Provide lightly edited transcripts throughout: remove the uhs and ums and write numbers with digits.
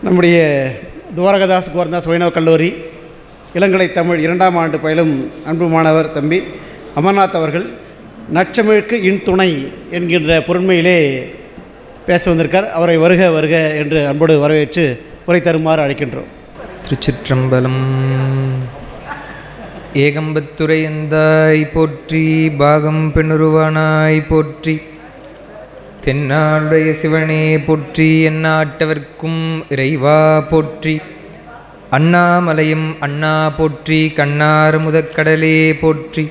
நம்முடைய துவாரகதாஸ் கோரந்தாஸ் வைணவ கல்லூரி இளங்கலை தமிழ் 2ஆம் ஆண்டு பயிலும் அன்பு மாணவர் தம்பி அமர்நாத் அவர்கள் நற்றமிழுக்கு இன்துணை என்கின்ற பொருண்மையிலே பேச வந்திருக்கார். அவரை வருக வருக என்று அன்போடு வரவேற்று உரை தருமாறு அழைக்கின்றோம். திருச்சிற்றம்பலம். ஏகம்பத்துரையந்தாய் போற்றி, பாகம் பெண்ணுருவானாய் போற்றி, தென்னாளுடைய சிவனே போற்றி, எந்நாட்டவர்க்கும் இறைவா போற்றி, அண்ணாமலையும் அண்ணா போற்றி, கண்ணார் முதற்கடலே போற்றி,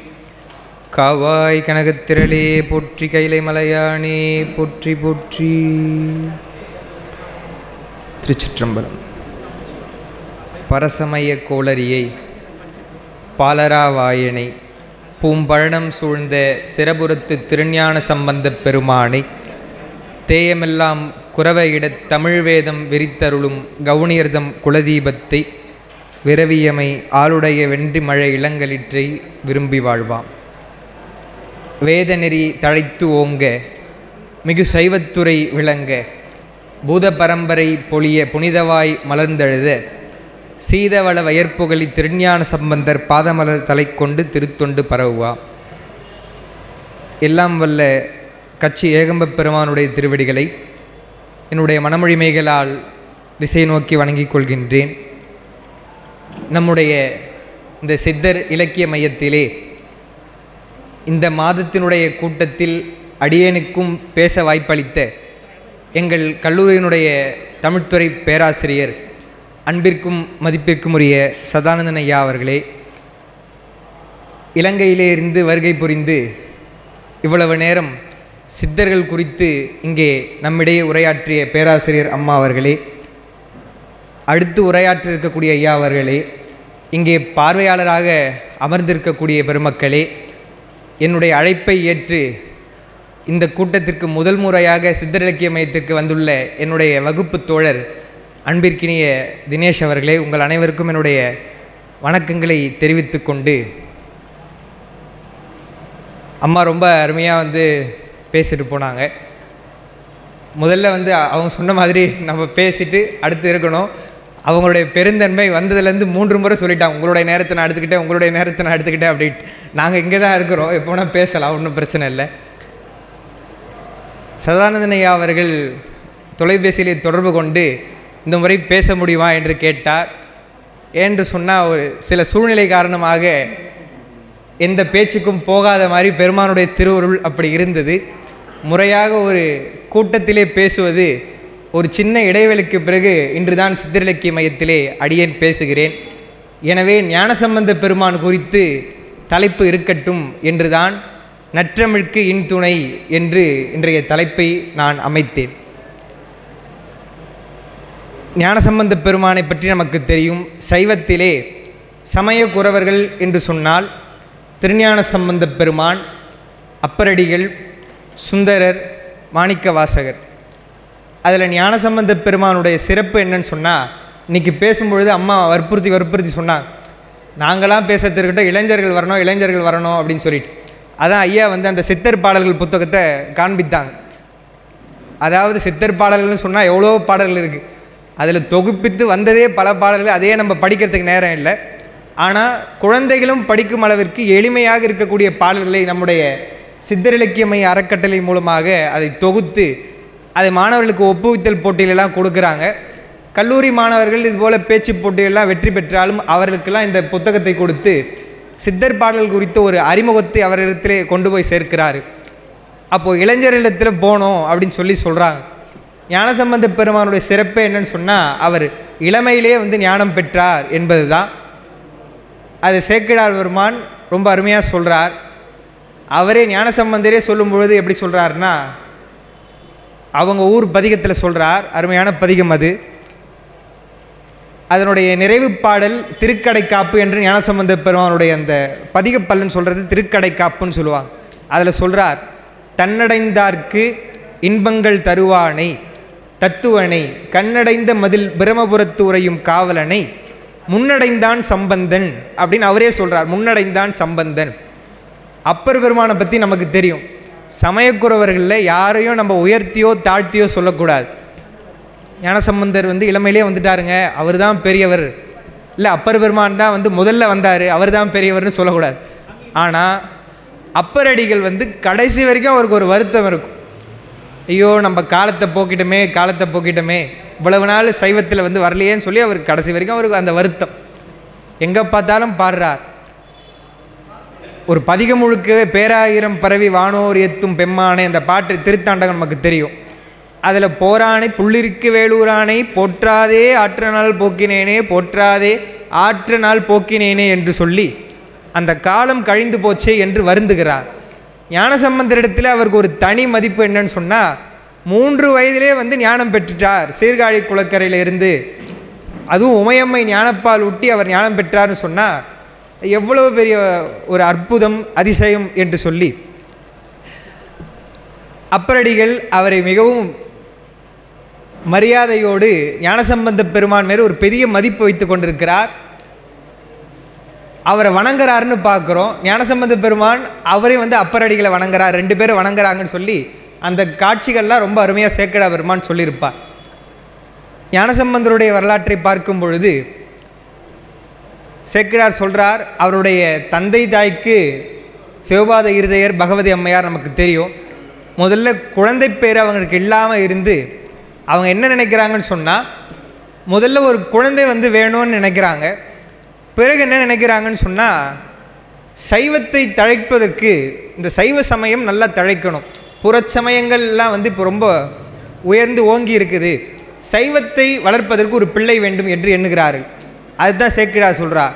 காவாய் கனகத்திரளே போற்றி, கைலை மலையானே போற்றி போற்றி. திருச்சிற்றம்பலம். பரசமய கோளரியை பாலராவாயனை பூம்பழனம் சூழ்ந்த சிரபுரத்து திருஞான சம்பந்தப் பெருமானை தேயமெல்லாம் குரவையிடத் தமிழ் வேதம் விரித்தருளும் கவுனியர்தம் குலதீபத்தை விரவியமை ஆளுடைய வென்றி மழை இளங்கலிற்றை விரும்பி வாழ்வாம். வேதநெறி தழைத்து ஓங்க, மிகு சைவத்துறை விளங்க, பூத பரம்பரை பொழிய புனிதவாய் மலர்ந்தெழுத, சீதவள வயற்புகழி திருஞான சம்பந்தர் பாதமலர் தலை கொண்டு திருத்தொண்டு பரவுவா. எல்லாம் வல்ல கட்சி ஏகம்பப் பெருமானுடைய திருவடிகளை என்னுடைய மனமொழிமைகளால் திசை நோக்கி வணங்கிக் கொள்கின்றேன். நம்முடைய இந்த சித்தர் இலக்கிய மையத்திலே இந்த மாதத்தினுடைய கூட்டத்தில் அடியேனுக்கும் பேச வாய்ப்பளித்த எங்கள் கல்லூரியினுடைய தமிழ்துறை பேராசிரியர் அன்பிற்கும் மதிப்பிற்கும் உரிய சதானந்தன் ஐயா அவர்களே, இலங்கையிலே இருந்து வருகை புரிந்து இவ்வளவு நேரம் சித்தர்கள் குறித்து இங்கே நம்மிடையே உரையாற்றிய பேராசிரியர் அம்மா அவர்களே, அடுத்து உரையாற்ற இருக்கக்கூடிய ஐயா அவர்களே, இங்கே பார்வையாளராக அமர்ந்திருக்கக்கூடிய பெருமக்களே, என்னுடைய அழைப்பை ஏற்று இந்த கூட்டத்திற்கு முதல் முறையாக சித்தர் இலக்கிய மையத்திற்கு வந்துள்ள என்னுடைய வகுப்பு தோழர் அன்பிற்கினிய தினேஷ் அவர்களே, உங்கள் அனைவருக்கும் என்னுடைய வணக்கங்களை தெரிவித்து கொண்டு, அம்மா ரொம்ப அருமையாக பேசிட்டு போனாங்க. முதல்ல அவங்க சொன்ன மாதிரி நம்ம பேசிட்டு அடுத்து இருக்கணும். அவங்களுடைய பெருந்தன்மை வந்ததுலேருந்து 3 முறை சொல்லிட்டாங்க, உங்களுடைய நேரத்தை நான் எடுத்துக்கிட்டேன், உங்களுடைய நேரத்தை நான் எடுத்துக்கிட்டேன் அப்படின்ட்டு. நாங்கள் இங்கே தான் இருக்கிறோம், எப்போ வேணால் பேசலாம், ஒன்றும் பிரச்சனை இல்லை. சதானந்தன் ஐயா அவர்கள் தொலைபேசியிலே தொடர்பு கொண்டு இந்த முறை பேச முடியுமா என்று கேட்டார். என்று சொன்னால் ஒரு சில சூழ்நிலை காரணமாக எந்த பேச்சுக்கும் போகாத மாதிரி பெருமானுடைய திருவருள் அப்படி இருந்தது. முறையாக ஒரு கூட்டத்திலே பேசுவது ஒரு சின்ன இடைவெளிக்கு பிறகு இன்றுதான் சித்தர் இலக்கிய மையத்திலே அடியேன் பேசுகிறேன். எனவே ஞானசம்பந்த பெருமான் குறித்து தலைப்பு இருக்கட்டும் என்றுதான் நற்றமிழ்க்கு இன்துணை என்று இன்றைய தலைப்பை நான் அமைத்தேன். ஞானசம்பந்த பெருமானை பற்றி நமக்கு தெரியும். சைவத்திலே சமய குரவர்கள் என்று சொன்னால் திருஞான சம்பந்த பெருமான், அப்பரடிகள், சுந்தரர், மாணிக்க வாசகர். அதில் ஞானசம்பந்த பெருமானுடைய சிறப்பு என்னன்னு சொன்னால், இன்றைக்கி பேசும்பொழுது அம்மா வற்புறுத்தி சொன்னாங்க, நாங்களாம் பேசுறதுக்கிட்ட இளைஞர்கள் வரணும் அப்படின்னு சொல்லிட்டு. அதான் ஐயா அந்த சித்தர் பாடல்கள் புத்தகத்தை காண்பித்தாங்க. அதாவது சித்தர் பாடல்கள்னு சொன்னால் எவ்வளோ பாடல்கள் இருக்குது, அதில் தொகுப்பித்து வந்ததே பல பாடல்கள், அதையே நம்ம படிக்கிறதுக்கு நேரம் இல்லை. ஆனால் குழந்தைகளும் படிக்கும் அளவிற்கு எளிமையாக இருக்கக்கூடிய பாடல்களை நம்முடைய சித்தர் இலக்கிய மைய அறக்கட்டளை மூலமாக அதை தொகுத்து அதை மாணவர்களுக்கு ஒப்புவித்தல் போட்டியிலெல்லாம் கொடுக்குறாங்க. கல்லூரி மாணவர்கள் இதுபோல் பேச்சு போட்டியெல்லாம் வெற்றி பெற்றாலும் அவர்களுக்கெல்லாம் இந்த புத்தகத்தை கொடுத்து சித்தர் பாடல் குறித்த ஒரு அறிமுகத்தை அவரிடத்திலே கொண்டு போய் சேர்க்கிறார். அப்போது இளைஞர்களிடத்தில் போனோம் அப்படின்னு சொல்கிறாங்க. ஞானசம்பந்த பெருமானுடைய சிறப்பே என்னன்னு சொன்னால், அவர் இளமையிலே ஞானம் பெற்றார் என்பது தான். அது சேக்கிழார் பெருமான் ரொம்ப அருமையாக சொல்கிறார். அவரே ஞானசம்பந்தரே சொல்லும் பொழுது எப்படி சொல்கிறாருன்னா, அவங்க ஊர் பதிகத்தில் சொல்கிறார். அருமையான பதிகம் அது. அதனுடைய நிறைவு பாடல் திருக்கடைக்காப்பு என்று ஞானசம்பந்த பெருமானுடைய அந்த பதிகப்பல்லுன்னு சொல்கிறது திருக்கடைக்காப்புன்னு சொல்லுவாங்க. அதில் சொல்கிறார், தன்னடைந்தார்க்கு இன்பங்கள் தருவானை தத்துவனை கண்ணடைந்த மதில் பிரமபுரத்து உரையும் காவலனை முன்னடைந்தான் சம்பந்தன் அப்படின்னு அவரே சொல்கிறார். முன்னடைந்தான் சம்பந்தன். அப்பர் பெருமானை பற்றி நமக்கு தெரியும். சமயக்குறவர்களில் யாரையும் நம்ம உயர்த்தியோ தாழ்த்தியோ சொல்லக்கூடாது. ஞானசம்பந்தர் வந்து இளமையிலே வந்துட்டாருங்க, அவர் தான் பெரியவர், இல்லை அப்பர் பெருமான் தான் வந்து முதல்ல வந்தார், அவர் தான் பெரியவர்னு சொல்லக்கூடாது. ஆனால் அப்பரடிகள் வந்து கடைசி வரைக்கும் அவருக்கு ஒரு வருத்தம் இருக்கும். ஐயோ நம்ம காலத்தை போக்கிட்டோமே, இவ்வளவு நாள் சைவத்தில் வந்து வரலையேன்னு சொல்லி அவருக்கு கடைசி வரைக்கும் அவருக்கு அந்த வருத்தம். எங்கே பார்த்தாலும் பாடுறார். ஒரு பதிகம் முழுக்கவே பேராயிரம் பரவி வானோர் எத்தும் பெம்மானே அந்த பாட்டு திருத்தாண்டகம் நமக்கு தெரியும். அதில் போரானை புள்ளிருக்கு வேலூரானை போற்றாதே ஆற்ற நாள் போக்கினேனே போற்றாதே ஆற்ற நாள் போக்கினேனே என்று சொல்லி அந்த காலம் கழிந்து போச்சே என்று வருந்துகிறார். ஞானசம்பந்தரிடத்தில் அவருக்கு ஒரு தனி மதிப்பு என்னன்னு சொன்னால், 3 வயதிலே வந்து ஞானம் பெற்றுட்டார். சீர்காழி குளக்கரையில் இருந்து அதுவும் உமையம்மை ஞானப்பால் ஊட்டி அவர் ஞானம் பெற்றார்னு சொன்னால் எவ்வளவு பெரிய ஒரு அற்புதம், அதிசயம் என்று சொல்லி அப்பரடிகள் அவரை மிகவும் மரியாதையோடு ஞானசம்பந்த பெருமான் மேலே ஒரு பெரிய மதிப்பு வைத்து கொண்டிருக்கிறார். அவரை வணங்குறாருன்னு பார்க்குறோம். ஞானசம்பந்த பெருமான் அவரே வந்து அப்பரடிகளை வணங்குறார், 2 பேரும் வணங்குறாங்கன்னு சொல்லி அந்த காட்சிகள்லாம் ரொம்ப அருமையாக சேக்கடா பெருமான் சொல்லியிருப்பார். ஞானசம்பந்தருடைய வரலாற்றை பார்க்கும் பொழுது சேக்கிழார் சொல்கிறார், அவருடைய தந்தை தாய்க்கு சிவபாத இருதயர் பகவதி அம்மையார் நமக்கு தெரியும். முதல்ல குழந்தை பேர் அவங்களுக்கு இல்லாமல் இருந்து அவங்க என்ன நினைக்கிறாங்கன்னு சொன்னால், முதல்ல ஒரு குழந்தை வந்து வேணும்னு நினைக்கிறாங்க. பிறகு என்ன நினைக்கிறாங்கன்னு சொன்னால், சைவத்தை தழைப்பதற்கு இந்த சைவ சமயம் நல்லா தழைக்கணும், புறச்சமயங்கள்லாம் வந்து இப்போ ரொம்ப உயர்ந்து ஓங்கி இருக்குது, சைவத்தை வளர்ப்பதற்கு ஒரு பிள்ளை வேண்டும் என்று எண்ணுகிறார்கள். அதுதான் சேக்கிழார் சொல்கிறார்,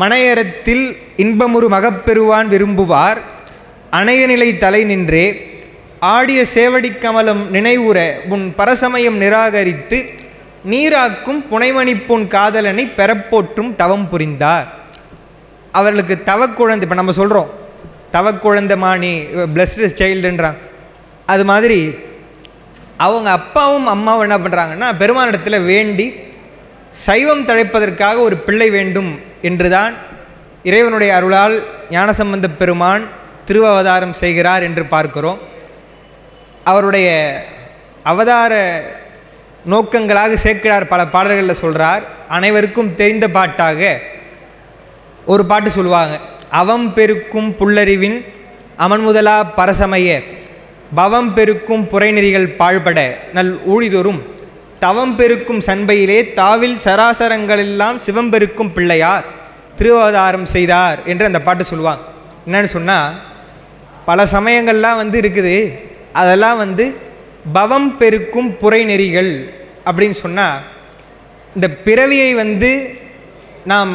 மனையறத்தில் இன்பமுறு மகப்பெறுவான் விரும்புவார் அணையநிலை தலை நின்றே ஆடிய சேவடி கமலம் நினைவுற உன் பரசமயம் நிராகரித்து நீராக்கும் புனைமணிப்புன் காதலனை பெறப்போற்றும் தவம் புரிந்தார். அவர்களுக்கு தவக்குழந்தை, இப்போ நம்ம சொல்கிறோம் தவக்குழந்தை மாணி பிளஸ்டு சைல்டுன்றாங்க, அது மாதிரி அவங்க அப்பாவும் அம்மாவும் என்ன பண்ணுறாங்கன்னா பெருமானிடத்தில் வேண்டி சைவம் தழைப்பதற்காக ஒரு பிள்ளை வேண்டும் என்றுதான் இறைவனுடைய அருளால் ஞானசம்பந்த பெருமான் திருவவதாரம் செய்கிறார் என்று பார்க்கிறோம். அவருடைய அவதார நோக்கங்களாக சேக்கிழார் பல பாடல்களில் சொல்கிறார். அனைவருக்கும் தெரிந்த பாட்டாக ஒரு பாட்டு சொல்லுவாங்க, அவம் பெருக்கும் புல்லறிவின் அமன் முதலா பரசமய பவம் பெருக்கும் புரைநெறிகள் பாழ்பட நல் ஊழிதொரும் தவம் பெருக்கும் சண்பையிலே தாவில் சராசரங்களெல்லாம் சிவம் பெருக்கும் பிள்ளையார் திருவவதாரம் செய்தார் என்று அந்த பாட்டு சொல்லுவாங்க. என்னன்னு சொன்னால், பல சமயங்கள்லாம் வந்து இருக்குது, அதெல்லாம் வந்து பவம் பெருக்கும் புரைநெறிகள் அப்படின்னு சொன்னால், இந்த பிறவியை வந்து நாம்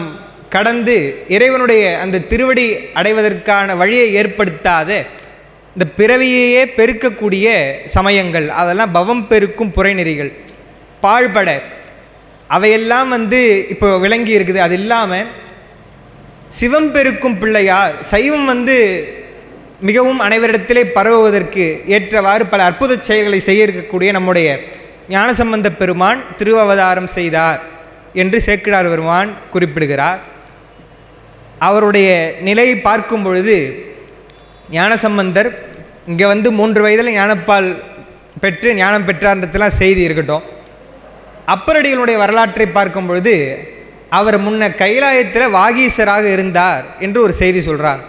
கடந்து இறைவனுடைய அந்த திருவடி அடைவதற்கான வழியை ஏற்படுத்தாத இந்த பிறவியையே பெருக்கக்கூடிய சமயங்கள், அதெல்லாம் பவம் பெருக்கும் புரைநெறிகள் பாழ்பட அவையெல்லாம் வந்து இப்போ விளங்கி இருக்குது. அது இல்லாமல் சிவம் பெருக்கும் பிள்ளையார், சைவம் வந்து மிகவும் அனைவரிடத்திலே பரவுவதற்கு ஏற்றவாறு பல அற்புத செயல்களை செய்ய இருக்கக்கூடிய நம்முடைய ஞானசம்பந்த பெருமான் திருவவதாரம் செய்தார் என்று சேக்கிழார் பெருமான் குறிப்பிடுகிறார். அவருடைய நிலையை பார்க்கும் பொழுது ஞானசம்பந்தர் இங்கே வந்து 3 வயதில் ஞானப்பால் பெற்று ஞானம் பெற்றார்ன்றதுலாம் செய்தி இருக்கட்டும். அப்பரடிகளுடைய வரலாற்றை பார்க்கும் பொழுது அவர் முன்ன கைலாயத்தில் வாகீசராக இருந்தார் என்று ஒரு செய்தி சொல்கிறாங்க.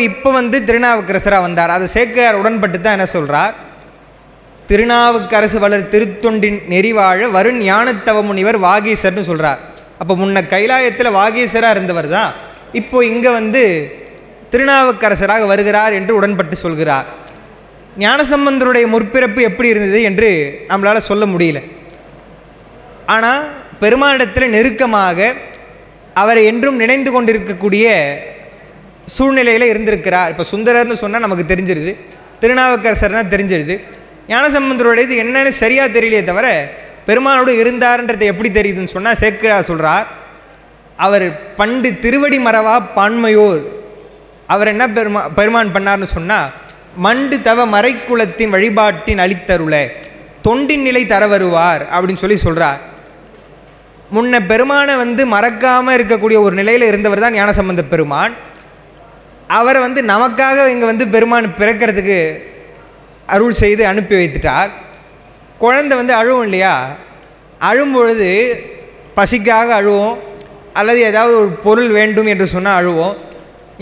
இப்போ வந்து திருநாவுக்கரசராக வந்தார். அது சேக்கிழார் உடன்பட்டு தான் என்ன சொல்கிறார், திருநாவுக்கரசு வளர் திருத்தொண்டின் நெறிவாழ வருண் ஞானத்தவ முனிவர் வாகீசர்னு சொல்கிறார். அப்போ முன்ன கைலாயத்தில் வாகீசராக இருந்தவர் தான் இப்போ இங்கே வந்து திருநாவுக்கரசராக வருகிறார் என்று உடன்பட்டு சொல்கிறார். ஞானசம்பந்தருடைய முற்பிறப்பு எப்படி இருந்தது என்று நம்மளால் சொல்ல முடியல. ஆனால் பெருமானிடத்தில் நெருக்கமாக அவரை என்றும் நினைந்து கொண்டிருக்கக்கூடிய சூழ்நிலையில் இருந்திருக்கிறார். இப்போ சுந்தரர்னு சொன்னால் நமக்கு தெரிஞ்சிருது, திருநாவுக்கரசர்னால் தெரிஞ்சிருது. ஞானசம்பந்தருடைய இது என்னன்னு சரியாக தெரியலையே தவிர பெருமானோடு இருந்தார்ன்றது எப்படி தெரியுதுன்னு சொன்னால் சேக்கிழார் சொல்கிறார், அவர் பண்டு திருவடி மறவா பான்மையோர், அவர் என்ன பெருமான் பண்ணார்னு சொன்னால், மண்டு தவ மறைக்குலத்தின் வழிபாட்டின் அளித்தருள தொண்டின் நிலை தர வருவார் அப்படின்னு சொல்லி சொல்கிறார். முன்ன பெருமானை வந்து மறக்காமல் இருக்கக்கூடிய ஒரு நிலையில் இருந்தவர் தான் ஞானசம்பந்த பெருமான். அவரை வந்து நமக்காக இங்கே வந்து பெருமான் பிறக்கிறதுக்கு அருள் செய்து அனுப்பி வைத்துட்டார். குழந்தை வந்து அழுவும் இல்லையா, அழும்பொழுது பசிக்காக அழுவோம், அல்லது ஏதாவது ஒரு பொருள் வேண்டும் என்று சொன்னால் அழுவோம்.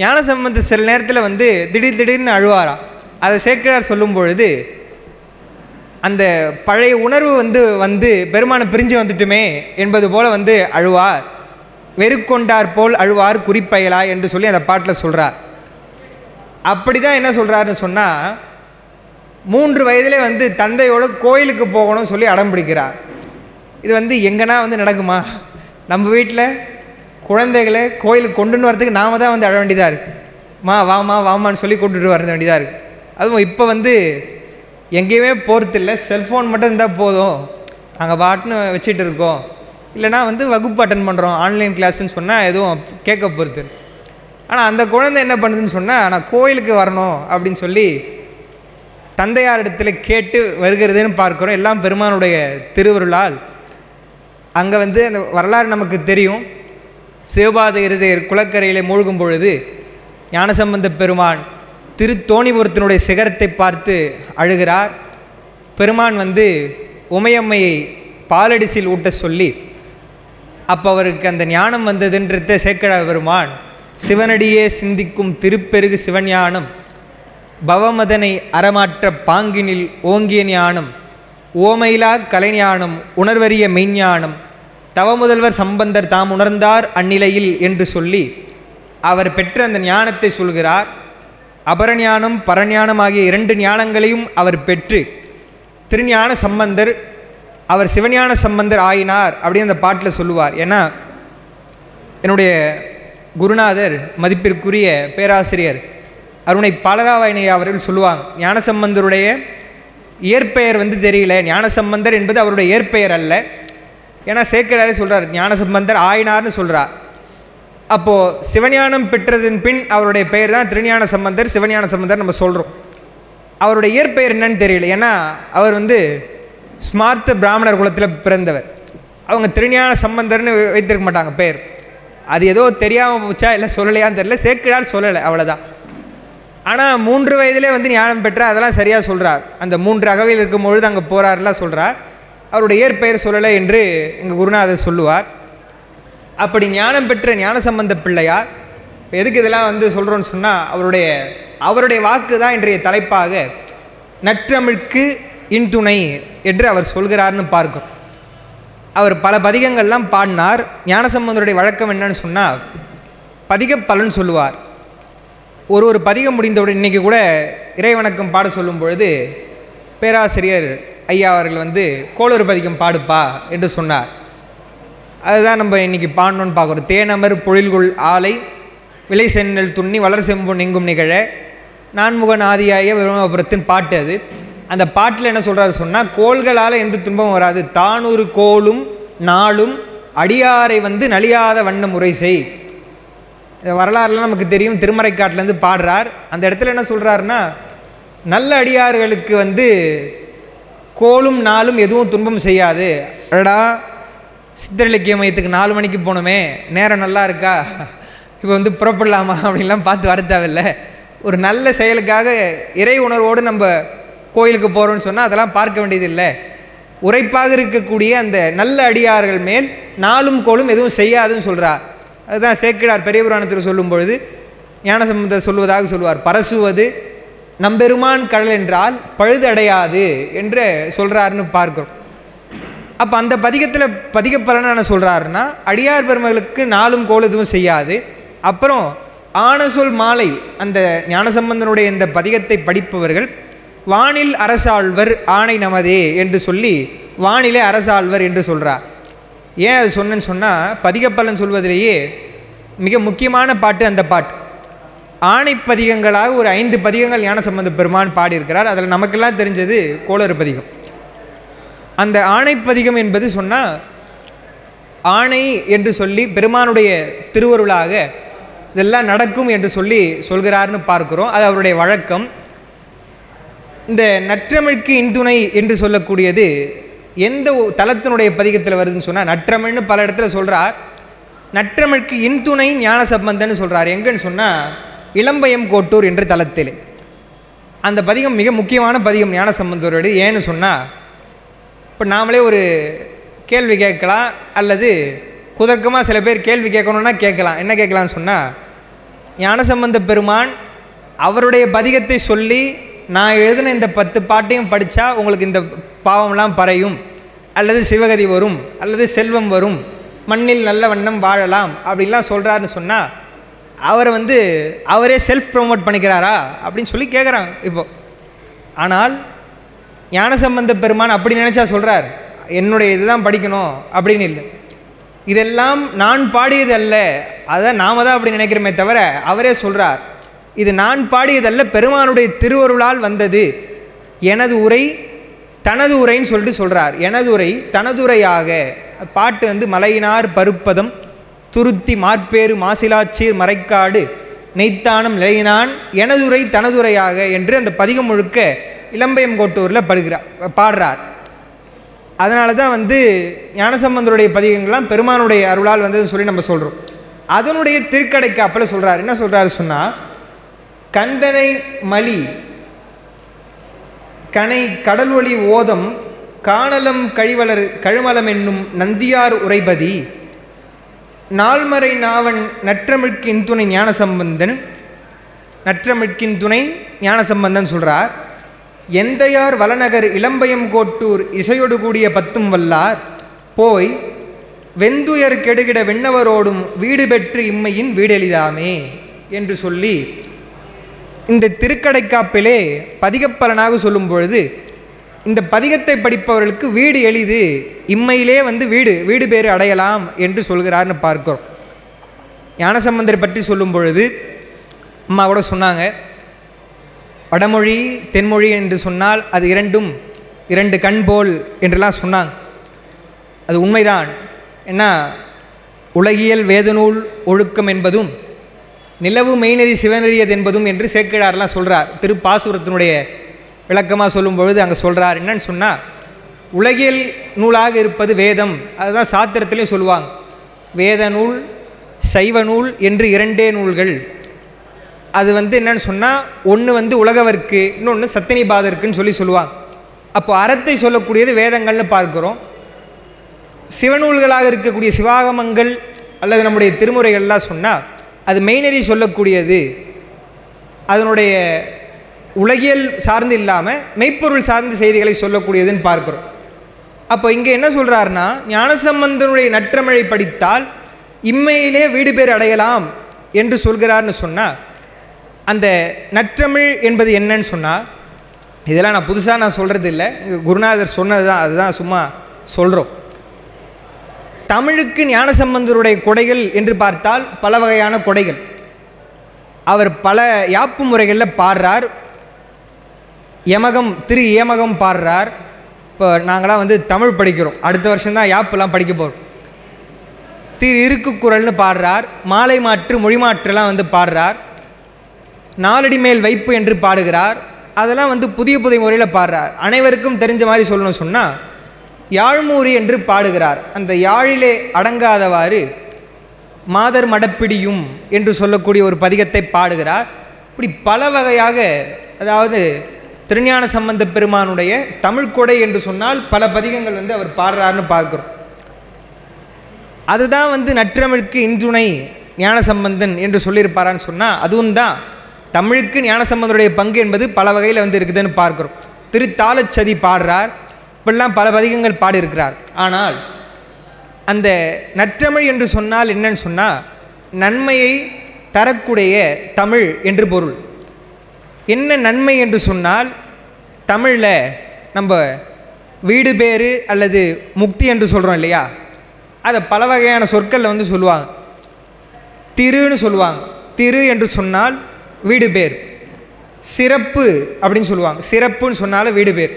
ஞானசம்பந்தர் சில நேரத்தில் வந்து திடீர்னு அழுவாராம். அதை சேக்கிழார் சொல்லும் பொழுது அந்த பழைய உணர்வு வந்து பெருமானை பிரிஞ்சு வந்துட்டுமே என்பது போல் வந்து அழுவார். வெறுக்கொண்டார் போல் அழுவார் குறிப்பயலா என்று சொல்லி அந்த பாட்டில் சொல்கிறார். அப்படி தான் என்ன சொல்கிறாருன்னு சொன்னால், 3 வயதிலே வந்து தந்தையோடு கோயிலுக்கு போகணும்னு சொல்லி அடம் பிடிக்கிறார். இது வந்து எங்கன்னா வந்து நடக்குமா? நம்ம வீட்டில் குழந்தைகளை கோயிலுக்கு கொண்டுன்னு வரதுக்கு நாம தான் வந்து அழ வேண்டியதாக இருக்குது. வாமான்னு சொல்லி கூப்பிட்டுட்டு வர வேண்டியதாக இருக்குது. அதுவும் இப்போ வந்து எங்கேயுமே போகிறதில்ல, செல்ஃபோன் மட்டும் இருந்தால் போதும், நாங்கள் பாட்டுன்னு வச்சுட்டு இருக்கோம். இல்லைனா வந்து வகுப்பு அட்டன் பண்ணுறோம், ஆன்லைன் கிளாஸ்ன்னு சொன்னால் எதுவும் கேட்க போகிறது. ஆனால் அந்த குழந்தை என்ன பண்ணுதுன்னு சொன்னால், நான் கோயிலுக்கு வரணும் அப்படின்னு சொல்லி தந்தையாரிடத்தில் கேட்டு வருகிறதுன்னு பார்க்குறோம். எல்லாம் பெருமானுடைய திருவருளால். அங்கே வந்து அந்த வரலாறு நமக்கு தெரியும். சிவபாத இருதயர் குளக்கரையிலே மூழ்கும் பொழுது ஞானசம்பந்த பெருமான் திருத்தோணிபுரத்தினுடைய சிகரத்தை பார்த்து அழுகிறார். பெருமான் வந்து உமையம்மையை பாலடிசில் ஊட்ட சொல்லி அப்போ அவருக்கு அந்த ஞானம் வந்ததுன்றத சேக்கிழார் பெருமான், சிவனடியே சிந்திக்கும் திருப்பெருகு சிவஞானம், பவமதனை அறமாற்ற பாங்கினில் ஓங்கிய ஞானம், ஓமையிலா கலைஞானம், உணர்வறிய மெய்ஞானம், தவமுதல்வர் சம்பந்தர் தாம் உணர்ந்தார் அந்நிலையில் என்று சொல்லி அவர் பெற்ற அந்த ஞானத்தை சொல்கிறார். அபரஞானம் பரஞானம் ஆகிய 2 ஞானங்களையும் அவர் பெற்று திருஞான சம்பந்தர் அவர் சிவஞான சம்பந்தர் ஆயினார் அப்படின்னு அந்த பாட்டில் சொல்லுவார். ஏன்னா என்னுடைய குருநாதர் மதிப்பிற்குரிய பேராசிரியர் அருணை பாலராவாயணையா அவர்கள் சொல்லுவாங்க, ஞானசம்பந்தருடைய இயற்பெயர் வந்து தெரியல, ஞானசம்பந்தர் என்பது அவருடைய இயற்பெயர் அல்ல. ஏன்னா சேக்கிழாரே சொல்கிறார், ஞானசம்பந்தர் ஆயினார்னு சொல்கிறார். அப்போது சிவஞானம் பெற்றதன் பின் அவருடைய பெயர் தான் திருஞான சம்பந்தர், சிவஞான சம்பந்தர் நம்ம சொல்கிறோம். அவருடைய இயற்பெயர் என்னன்னு தெரியல. ஏன்னா அவர் வந்து ஸ்மார்த்த பிராமணர் குலத்தில் பிறந்தவர். அவங்க திருஞான சம்பந்தர்னு வைத்திருக்க மாட்டாங்க பெயர். அது ஏதோ தெரியாமல் போச்சா இல்லை சொல்லலையான்னு தெரியல, சேக்கிழார் சொல்லலை, அவ்வளோதான். ஆனால் 3 வயதிலே வந்து ஞானம் பெற்ற அதெல்லாம் சரியாக சொல்கிறார். அந்த 3 அகவையில் இருக்கும்பொழுது அங்கே போகிறாரெலாம் சொல்கிறார். அவருடைய இயற்பெயர் சொல்லலை என்று எங்கள் குருநாதர் சொல்லுவார். அப்படி ஞானம் பெற்ற ஞானசம்பந்த பிள்ளையார் எதுக்கு இதெல்லாம் வந்து சொல்கிறோன்னு சொன்னால், அவருடைய வாக்கு தான் இன்றைய தலைப்பாக நற்றமிழ்க்கு இன்துணை என்று அவர் சொல்கிறார்னு பார்க்கும். அவர் பல பதிகங்கள்லாம் பாடினார். ஞானசம்பந்தருடைய வழக்கம் என்னன்னு சொன்னால், பதிக பலன் சொல்லுவார். ஒரு பதிகம் முடிந்தவுடன் இன்றைக்கி கூட இறைவணக்கம் பாட சொல்லும் பொழுது பேராசிரியர் ஐயா அவர்கள் வந்து கோளறு பதிகம் பாடுப்பா என்று சொன்னார். அதுதான் நம்ம இன்றைக்கி பாடணுன்னு பார்க்குறோம். தேனமர் பொழில்குள் ஆலை விலை சென்னல் துண்ணி வளர் செம்பொன் எங்கும் நிகழ நான்முகன் ஆதியாய விருமபுரத்தின் பாட்டு அது. அந்த பாட்டில் என்ன சொல்கிறாரு சொன்னால், கோள்களால் எந்த துன்பம் வராது, தானூறு கோளும் நாளும் அடியாரை வந்து நலியாத வண்ண முறை செய். வரலாறுலாம் நமக்கு தெரியும். திருமறைக்காட்டிலேருந்து பாடுறார். அந்த இடத்துல என்ன சொல்கிறாருன்னா, நல்ல அடியார்களுக்கு வந்து கோளும் நாளும் எதுவும் துன்பம் செய்யாது. அடடா, சித்திரலக்கிய மையத்துக்கு 4 மணிக்கு போனோமே, நேரம் நல்லா இருக்கா, இப்போ வந்து புறப்படலாமா அப்படின்லாம் பார்த்து வர தேவையில்லை. ஒரு நல்ல செயலுக்காக இறை உணர்வோடு நம்ம கோயிலுக்கு போகிறோன்னு சொன்னால் அதெல்லாம் பார்க்க வேண்டியதில்லை. உரைப்பாக இருக்கக்கூடிய அந்த நல்ல அடியார்கள் மேல் நாளும் கோளும் எதுவும் செய்யாதுன்னு சொல்கிறார். அதுதான் சேக்கிழார் பெரிய புராணத்தில் சொல்லும் பொழுது ஞானசம்பந்தர் சொல்வதாக சொல்வார், பரசுவது நம்பெருமான் கடல் என்றால் பழுது அடையாது என்று சொல்கிறாருன்னு பார்க்குறோம். அப்போ அந்த பதிகத்தில் பதிக பலனை என்ன சொல்கிறாருன்னா, அடியார் பெருமகளுக்கு நாளும் கோள் எதுவும் செய்யாது. அப்புறம் ஆனசொல் மாலை, அந்த ஞானசம்பந்தனுடைய இந்த பதிகத்தை படிப்பவர்கள் வானில் அரசாழ்வர் ஆணை நமதே என்று சொல்லி வானிலே அரசாழ்வர் என்று சொல்கிறார். ஏன் அது சொன்னேன்னு சொன்னால், பதிகப்பலன் சொல்வதிலேயே மிக முக்கியமான பாட்டு அந்த பாட்டு. ஆணை பதிகங்களாக ஒரு 5 பதிகங்கள் ஞானசம்பந்த பெருமான் பாடியிருக்கிறார். அதில் நமக்கெல்லாம் தெரிஞ்சது கோளறு பதிகம். அந்த ஆணை பதிகம் என்பது சொன்னால், ஆணை என்று சொல்லி பெருமானுடைய திருவருளாக இதெல்லாம் நடக்கும் என்று சொல்லி சொல்கிறார்னு பார்க்குறோம். அது அவருடைய வழக்கம். இந்த நற்றமிழ்க்கு இன்துணை என்று சொல்லக்கூடியது எந்த தலத்தினுடைய பதிகத்தில் வருதுன்னு சொன்னால், நற்றமிழ்னு பல இடத்துல சொல்கிறார். நற்றமிழ்க்கு இன்துணை ஞானசம்பந்தன்னு சொல்கிறார். எங்கன்னு சொன்னால், இளம்பயம் கோட்டூர் என்ற தலத்தில். அந்த பதிகம் மிக முக்கியமான பதிகம் ஞானசம்பந்தரோடு. ஏன்னு சொன்னால், இப்போ நாமளே ஒரு கேள்வி கேட்கலாம், அல்லது குதர்க்கமாக சில பேர் கேள்வி கேட்கணுன்னா கேட்கலாம். என்ன கேட்கலான்னு சொன்னால், ஞானசம்பந்த பெருமான் அவருடைய பதிகத்தை சொல்லி நான் எழுதின இந்த 10 பாட்டையும் படித்தா உங்களுக்கு இந்த பாவம்லாம் பறையும், அல்லது சிவகதி வரும், அல்லது செல்வம் வரும், மண்ணில் நல்ல வண்ணம் வாழலாம் அப்படின்லாம் சொல்கிறாருன்னு சொன்னால் அவரை அவரே செல்ஃப் ப்ரொமோட் பண்ணிக்கிறாரா அப்படின்னு சொல்லி கேட்குறாங்க இப்போது. ஆனால் ஞானசம்பந்த பெருமான் அப்படி நினச்சா சொல்கிறார், என்னுடைய இதுதான் படிக்கணும் அப்படின்னு இல்லை. இதெல்லாம் நான் பாடியது அல்ல, அதை நாம தான் அப்படி நினைக்கிறோமே தவிர அவரே சொல்கிறார், இது நான் பாடியதல்ல, பெருமானுடைய திருவருளால் வந்தது, எனது உரை தனது உரைன்னு சொல்லிட்டு சொல்கிறார். எனது உரை தனதுரையாக, பாட்டு மலையினார் பருப்பதம் துருத்தி மார்பேறு மாசிலாச்சீர் மறைக்காடு நெய்த்தானம் நிலையினான் எனதுரை தனதுரையாக என்று அந்த பதிகம் முழுக்க இளம்பயம் கோட்டூரில் பாடுறார். அதனால தான் ஞானசம்பந்தருடைய பதிகங்கள்லாம் பெருமானுடைய அருளால் வந்ததுன்னு சொல்லி நம்ம சொல்கிறோம். அதனுடைய திருக்கடைக்காப்பில் சொல்கிறார். என்ன சொல்கிறாரு சொன்னால், கந்தனை மலி கனை கடல்வழி ஓதம் காணலம் கழுமலம் என்னும் நந்தியார் உரைபதி நால்மறை நாவன் நற்றமிழ்கின் துணை ஞானசம்பந்தன், நற்றமிழ்கின் துணை ஞானசம்பந்தன் சொல்கிறார். எந்தையார் வளநகர் இளம்பயம் கோட்டூர் இசையோடு கூடிய 10 வல்லார் போய் வெந்துயர் கெடுகிட வெண்ணவரோடும் வீடு பெற்று இம்மையின் வீடெளிதாமே என்று சொல்லி இந்த திருக்கடைக்காப்பிலே பதிகப்பலனாக சொல்லும் பொழுது, இந்த பதிகத்தை படிப்பவர்களுக்கு வீடு எளிது, இம்மையிலே வீடு பேறு அடையலாம் என்று சொல்கிறார்னு பார்க்கிறோம். ஞானசம்பந்தரை பற்றி சொல்லும் பொழுது அம்மா கூட சொன்னாங்க, வடமொழி தென்மொழி என்று சொன்னால் அது இரண்டும் 2 கண் போல் என்றெல்லாம் சொன்னாங்க. அது உண்மைதான். என்ன, உலகியல் வேதநூல் ஒழுக்கம் என்பதும் நிலவு மெய்நெறி சிவநெறியது என்பதும் என்று சேக்கிழார்லாம் சொல்கிறார். திருப்பாசுரத்தினுடைய விளக்கமாக சொல்லும் பொழுது அங்கே சொல்கிறார். என்னன்னு சொன்னால், உலகியல் நூலாக இருப்பது வேதம், அதுதான் சாத்திரத்திலையும் சொல்லுவாங்க. வேத நூல் சைவ நூல் என்று 2 நூல்கள். அது என்னன்னு சொன்னால், ஒன்று உலகவர்க்கு, இன்னொன்று சத்தினிபாதருக்குன்னு சொல்லுவாங்க. அப்போ அறத்தை சொல்லக்கூடியது வேதங்கள்னு பார்க்குறோம். சிவநூல்களாக இருக்கக்கூடிய சிவாகமங்கள் அல்லது நம்முடைய திருமுறைகள்லாம் சொன்னால் அது மெய்நெறி சொல்லக்கூடியது, அதனுடைய உலகியல் சார்ந்து இல்லாமல் மெய்ப்பொருள் சார்ந்த செய்திகளை சொல்லக்கூடியதுன்னு பார்க்குறோம். அப்போ இங்கே என்ன சொல்கிறாருன்னா, ஞானசம்பந்தனுடைய நற்றமிழை படித்தால் இம்மையிலே வீடு பேர் அடையலாம் என்று சொல்கிறார்னு சொன்னால், அந்த நற்றமிழ் என்பது என்னன்னு சொன்னால், இதெல்லாம் நான் புதுசாக சொல்கிறது இல்லை, குருநாதர் சொன்னது தான், அதுதான் சும்மா சொல்கிறோம். தமிழுக்கு ஞானசம்பந்தருடைய கொடைகள் என்று பார்த்தால் பல வகையான கொடைகள். அவர் பல யாப்பு முறைகளில் பாடுறார். திரு ஏமகம் பாடுறார். இப்போ நாங்களாம் தமிழ் படிக்கிறோம், அடுத்த வருஷம்தான் யாப்புலாம் படிக்க போகிறோம். திரு இருக்கு குரல்னு பாடுறார். மாலை மாற்று மொழி மாற்றுலாம் பாடுறார். நாலடி மேல் வைப்பு என்று பாடுகிறார். அதெல்லாம் புதிய புதிய முறையில் பாடுறார். அனைவருக்கும் தெரிஞ்ச மாதிரி சொல்லணும் சொன்னால், யாழ்மூரி என்று பாடுகிறார். அந்த யாழிலே அடங்காதவாறு மாதர் மடப்பிடியும் என்று சொல்லக்கூடிய ஒரு பதிகத்தை பாடுகிறார். இப்படி பல வகையாக, அதாவது திருஞான சம்பந்த பெருமானுடைய தமிழ்கொடை என்று சொன்னால் பல பதிகங்கள் அவர் பாடுறாருன்னு பார்க்குறோம். அதுதான் நற்றமிழுக்கு இன்றுணை ஞானசம்பந்தன் என்று சொல்லியிருப்பாரான்னு சொன்னால் அதுவும் தான். தமிழுக்கு ஞானசம்பந்தனுடைய பங்கு என்பது பல வகையில் இருக்குதுன்னு பார்க்குறோம். திருத்தாளச்சதி பாடுறார். இப்படிலாம் பல பதிகங்கள் பாடியிருக்கிறார். ஆனால் அந்த நற்றமிழ் என்று சொன்னால் என்னன்னு சொன்னால், நன்மையை தரக்கூடிய தமிழ் என்று பொருள். என்ன நன்மை என்று சொன்னால், தமிழில் நம்ம வீடு பேறு அல்லது முக்தி என்று சொல்கிறோம் இல்லையா, அதை பல வகையான சொற்களில் சொல்லுவாங்க. திருன்னு சொல்லுவாங்க. திரு என்று சொன்னால் வீடு பேர். சிறப்பு அப்படின்னு சொல்லுவாங்க. சிறப்புன்னு சொன்னாலும் வீடு பேர்.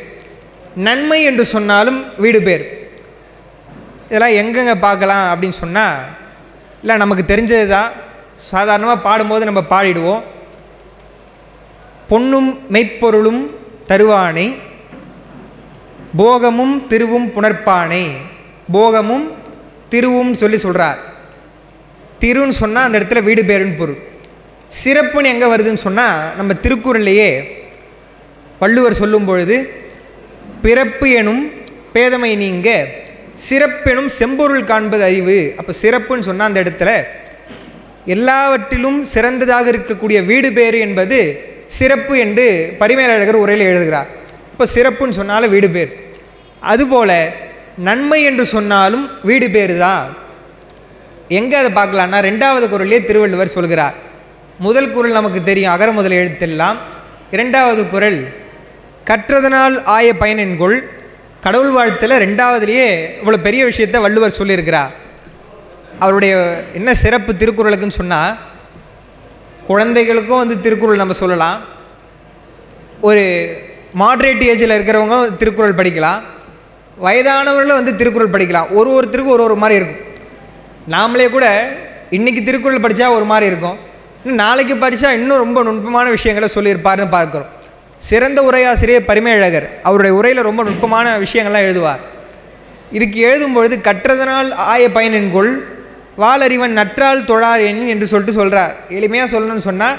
நன்மை என்று சொன்னாலும் வீடு பேர். இதெல்லாம் எங்கெங்கே பார்க்கலாம் அப்படின்னு சொன்னால், இல்லை நமக்கு தெரிஞ்சது தான். சாதாரணமாக பாடும்போது நம்ம பாடிடுவோம். பொன்னும் மெய்ப்பொருளும் தருவானை போகமும் திருவும் புணர்ப்பானை. போகமும் திருவும் சொல்கிறார். திருன்னு சொன்னால் அந்த இடத்துல வீடு பேருன்னு பொருள். சிறப்புன்னு எங்கே வருதுன்னு சொன்னால், நம்ம திருக்குறள்லையே வள்ளுவர் சொல்லும் பொழுது, பிறப்பு எனும் பேதமை நீங்க சிறப்பெனும் செம்பொருள் காண்பது அறிவு. அப்போ சிறப்புன்னு சொன்னால் அந்த இடத்துல எல்லாவற்றிலும் சிறந்ததாக இருக்கக்கூடிய வீடு பேறு என்பது சிறப்பு என்று பரிமேலழகர் உரையில் எழுதுகிறார். இப்போ சிறப்புன்னு சொன்னாலும் வீடு பேர், அதுபோல் நன்மை என்று சொன்னாலும் வீடு பேரு தான். எங்கே அதை பார்க்கலான்னா 2வது குறளிலே திருவள்ளுவர் சொல்கிறார். முதல் குறள் நமக்கு தெரியும், அகர முதல் எழுத்தெல்லாம். 2வது குறள் கற்றதனால் ஆய பயன் என்கொள். கடவுள் வாழ்த்தில் 2வதுலேயே இவ்வளோ பெரிய விஷயத்தை வள்ளுவர் சொல்லியிருக்கிறார். அவருடைய என்ன சிறப்பு திருக்குறளுக்குன்னு சொன்னால், குழந்தைகளுக்கும் திருக்குறள் நம்ம சொல்லலாம், ஒரு மாட்ரேட் ஏஜில் இருக்கிறவங்க திருக்குறள் படிக்கலாம், வயதானவர்களும் திருக்குறள் படிக்கலாம். ஒருத்தருக்கும் ஒரு மாதிரி இருக்கும். நாமளே கூட இன்றைக்கி திருக்குறள் படித்தா ஒரு மாதிரி இருக்கும், இன்னும் நாளைக்கு படித்தா இன்னும் ரொம்ப நுட்பமான விஷயங்களை சொல்லியிருப்பார்னு பார்க்குறோம். சிறந்த உரையாசிரியர் பரிமேலழகர் அவருடைய உரையில் ரொம்ப நுட்பமான விஷயங்கள்லாம் எழுதுவார். இதுக்கு எழுதும்பொழுது கற்றதனால் ஆய பயன் என்கொள் வாளறிவன் நற்றால் தொழார் எண் என்று சொல்கிறார். எளிமையாக சொல்லணும்னு சொன்னால்,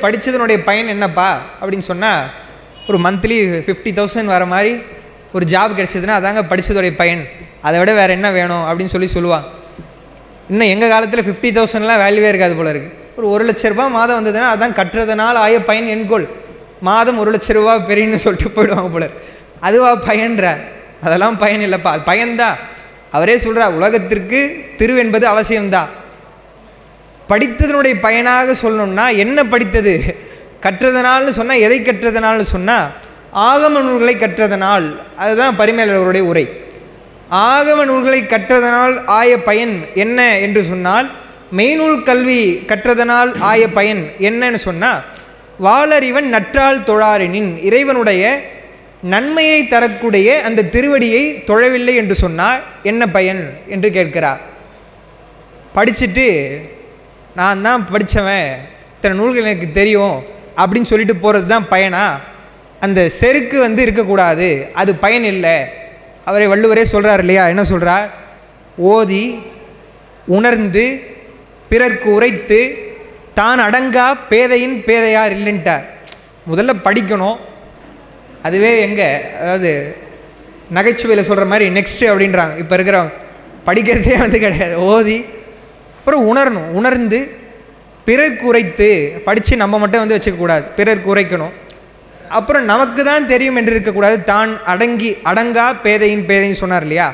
படித்ததனுடைய பயன் என்னப்பா அப்படின்னு சொன்னால், ஒரு மந்த்லி 50,000 வர மாதிரி ஒரு ஜாப் கிடைச்சதுன்னா அதாங்க படித்ததோடைய பயன், அதை விட வேறு என்ன வேணும் அப்படின்னு சொல்லுவாங்க. இன்னும் எங்கள் காலத்தில் 50,000லாம் வேல்யூவே இருக்காது போல இருக்குது. ஒரு 1 லட்ச ரூபா மாதம் வந்ததுன்னா அதான் கற்றதனால் ஆய பயன் என்கொள், மாதம் 1 லட்ச ரூபா பெரியன்னு சொல்லிட்டு போயிடுவாங்க போல. அதுவா பயன்ற? அதெல்லாம் பயன் இல்லைப்பா, அது பயன்தான். அவரே சொல்கிறார், உலகத்திற்கு திரு என்பது அவசியம்தான். படித்ததனுடைய பயனாக சொல்லணும்னா என்ன படித்தது? கற்றதனால்னு சொன்னால் எதை கற்றதனால்னு சொன்னால் ஆகம நூல்களை கற்றதனால். அதுதான் பரிமேலழகருடைய உரை. ஆகம நூல்களை கற்றதனால் ஆய பயன் என்ன என்று சொன்னால், மெய்நூல் கல்வி கற்றதனால் ஆய பயன் என்னன்னு சொன்னால், வாளறிவன் நற்றால் தொழாரெனின், இறைவனுடைய நன்மையை தரக்கூடிய அந்த திருவடியை தொழவில்லை என்று சொன்னால் என்ன பயன் என்று கேட்கிறார். படிச்சுட்டு நான் தான் படித்தவன், இத்தனை நூல்கள் எனக்கு தெரியும் அப்படின்னு சொல்லிட்டு போகிறது தான் பயனா? அந்த செருக்கு இருக்கக்கூடாது, அது பயன் இல்லை. அவரை வள்ளுவரே சொல்கிறார் இல்லையா, என்ன சொல்கிறார்? ஓதி உணர்ந்து பிறர்க்கு உரைத்து தான் அடங்கா பேதையின் பேதையார் இல்லைன்ட்டார். முதல்ல படிக்கணும், அதுவே எங்கே, அதாவது நகைச்சுவையில் சொல்கிற மாதிரி நெக்ஸ்ட்டு அப்படின்றாங்க இப்போ இருக்கிறவங்க. படிக்கிறதே கிடையாது, ஓதி அப்புறம் உணரணும், உணர்ந்து பிறர்க்கு உரைத்து. படித்து நம்ம மட்டும் வச்சுக்கக்கூடாது, பிறர்க்கு உரைக்கணும். அப்புறம் நமக்கு தான் தெரியும் என்று இருக்கக்கூடாது, தான் அடங்கா பேதையின் பேதைன்னு சொன்னார் இல்லையா,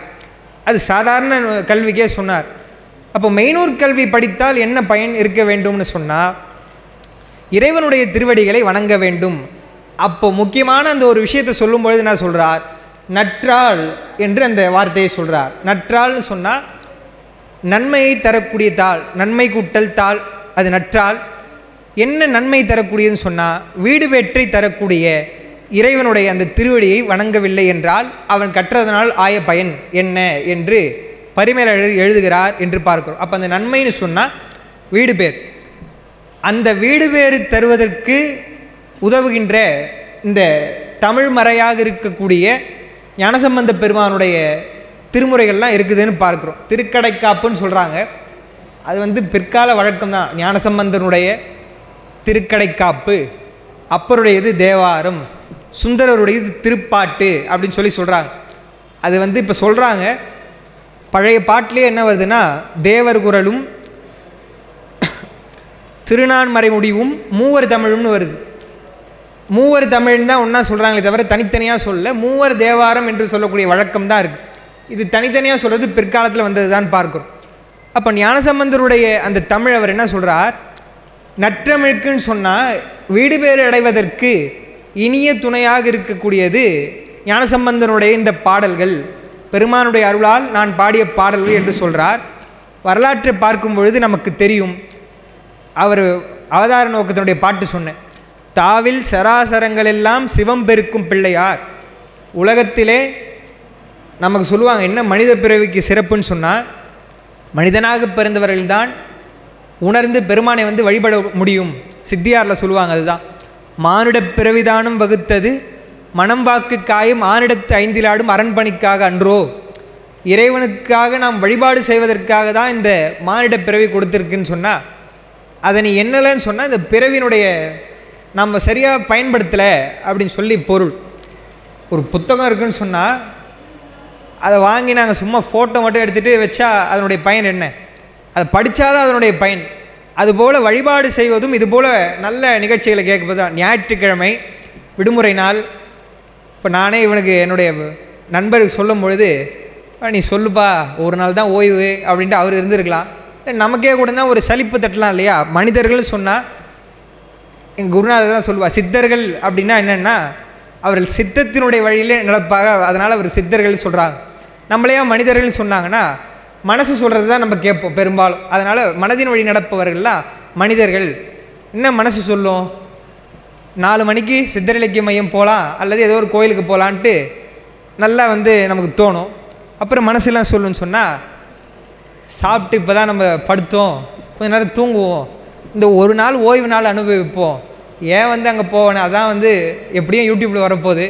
அது சாதாரண கல்விக்கே சொன்னார். அப்போ மெய்நூற் கல்வி படித்தால் என்ன பயன் இருக்க வேண்டும்னு சொன்னால், இறைவனுடைய திருவடிகளை வணங்க வேண்டும். அப்போ முக்கியமான அந்த ஒரு விஷயத்தை சொல்லும்பொழுது என்ன சொல்கிறார்? நற்றால் என்று அந்த வார்த்தையை சொல்கிறார். நற்றால்னு சொன்னால் நன்மையை தரக்கூடிய தாள், நன்மை கூட்டல் தாள், அது நற்றால். என்ன நன்மை தரக்கூடியதுன்னு சொன்னால், வீடு வெற்றி தரக்கூடிய இறைவனுடைய அந்த திருவடியை வணங்கவில்லை என்றால் அவன் கற்றதனால் ஆய பயன் என்ன என்று பரிமேலழகர் எழுதுகிறார் என்று பார்க்கிறோம். அப்போ அந்த நன்மைன்னு சொன்னால் வீடு பேர். அந்த வீடு பேறு தருவதற்கு உதவுகின்ற இந்த தமிழ் மறையாக இருக்கக்கூடிய ஞானசம்பந்த பெருமானுடைய திருமுறைகள்லாம் இருக்குதுன்னு பார்க்குறோம். திருக்கடைக்காப்புன்னு சொல்கிறாங்க, அது பிற்கால வழக்கம் தான். ஞானசம்பந்தனுடைய திருக்கடைக்காப்பு, அப்பருடையது தேவாரம், சுந்தரருடையது திருப்பாட்டு அப்படின்னு சொல்கிறாங்க. அது இப்போ சொல்கிறாங்க, பழைய பாட்டிலே என்ன வருதுன்னா தேவர் குரலும் திருநான்மறை முடிவும் மூவர் தமிழும்னு வருது. மூவர் தமிழ்னு தான் ஒன்றா சொல்கிறாங்களே தவிர தனித்தனியாக சொல்ல, மூவர் தேவாரம் என்று சொல்லக்கூடிய வழக்கம் தான் இருக்குது. இது தனித்தனியாக சொல்கிறது பிற்காலத்தில் வந்தது தான் பார்க்குறோம். அப்போ ஞானசம்பந்தருடைய அந்த தமிழ் அவர் என்ன சொல்கிறார்? நற்றமிழ்க்குன்னு சொன்னால் வீடு பேறு அடைவதற்கு இனிய துணையாக இருக்கக்கூடியது ஞானசம்பந்தனுடைய இந்த பாடல்கள், பெருமானுடைய அருளால் நான் பாடிய பாடல்கள் என்று சொல்கிறார். வரலாற்றை பார்க்கும் பொழுது நமக்கு தெரியும். அவர் அவதார நோக்கத்தினுடைய பாட்டு சொன்னேன், தாவில் சராசரங்கள் எல்லாம் சிவம் பெருக்கும் பிள்ளையார். உலகத்திலே நமக்கு சொல்லுவாங்க என்ன மனித பிறவிக்கு சிறப்புன்னு சொன்னால், மனிதனாக பிறந்தவர்கள்தான் உணர்ந்து பெருமானை வழிபட முடியும். சித்தியாரில் சொல்லுவாங்க, அதுதான் மானுட பிறவிதானும் வகுத்தது மனம் வாக்கு காயும் ஆனிடத்து ஐந்திலாடும் அரண்பணிக்காக அன்றோ. இறைவனுக்காக நாம் வழிபாடு செய்வதற்காக தான் இந்த மானிட பிறவி கொடுத்துருக்குன்னு சொன்னால், அதை நீ என்னலன்னு சொன்னால் இந்த பிறவினுடைய நம்ம சரியாக பயன்படுத்தலை அப்படின்னு சொல்லி பொருள். ஒரு புத்தகம் இருக்குதுன்னு சொன்னால் அதை வாங்கி நாங்கள் சும்மா ஃபோட்டோ மட்டும் எடுத்துகிட்டு வச்சா அதனுடைய பயன் என்ன? அதை படித்தாதான் அதனுடைய பயன். அதுபோல் வழிபாடு செய்வதும் இதுபோல் நல்ல நிகழ்ச்சிகளை கேட்கும்போது தான். ஞாயிற்றுக்கிழமை விடுமுறை நாள். இப்போ நானே இவனுக்கு என்னுடைய நண்பருக்கு சொல்லும் பொழுது, நீ சொல்லுப்பா ஒரு நாள் தான் ஓய்வு அப்படின்ட்டு அவர் இருந்திருக்கலாம். நமக்கே கூட தான் ஒரு சலிப்பு தட்டலாம் இல்லையா? மனிதர்கள் சொன்னால் எங்கள் குருநாதர் தான் சொல்லுவாள், சித்தர்கள் அப்படின்னா என்னென்னா அவர்கள் சித்தத்தினுடைய வழியிலே நடப்பாக, அதனால் அவர் சித்தர்கள் சொல்கிறாங்க. நம்மளையா மனிதர்கள் சொன்னாங்கன்னா மனசு சொல்கிறது தான் நம்ம கேட்போம் பெரும்பாலும். அதனால் மனதின் வழி நடப்பவர்கள்லாம் மனிதர்கள். என்ன மனசு சொல்லும்? 4 மணிக்கு சித்தர் இலக்கிய மையம் போகலாம் அல்லது ஏதோ ஒரு கோயிலுக்கு போகலான்ட்டு நல்லா நமக்கு தோணும். அப்புறம் மனசெல்லாம் சொல்லுன்னு சொன்னால், சாப்பிட்டு இப்போ தான் நம்ம படுத்தோம், கொஞ்ச நேரம் தூங்குவோம், இந்த ஒரு நாள் ஓய்வு நாள் அனுபவிப்போம், ஏன் அங்கே போவேன்னு, அதான் எப்படியும் யூடியூப்பில் வரப்போகுது,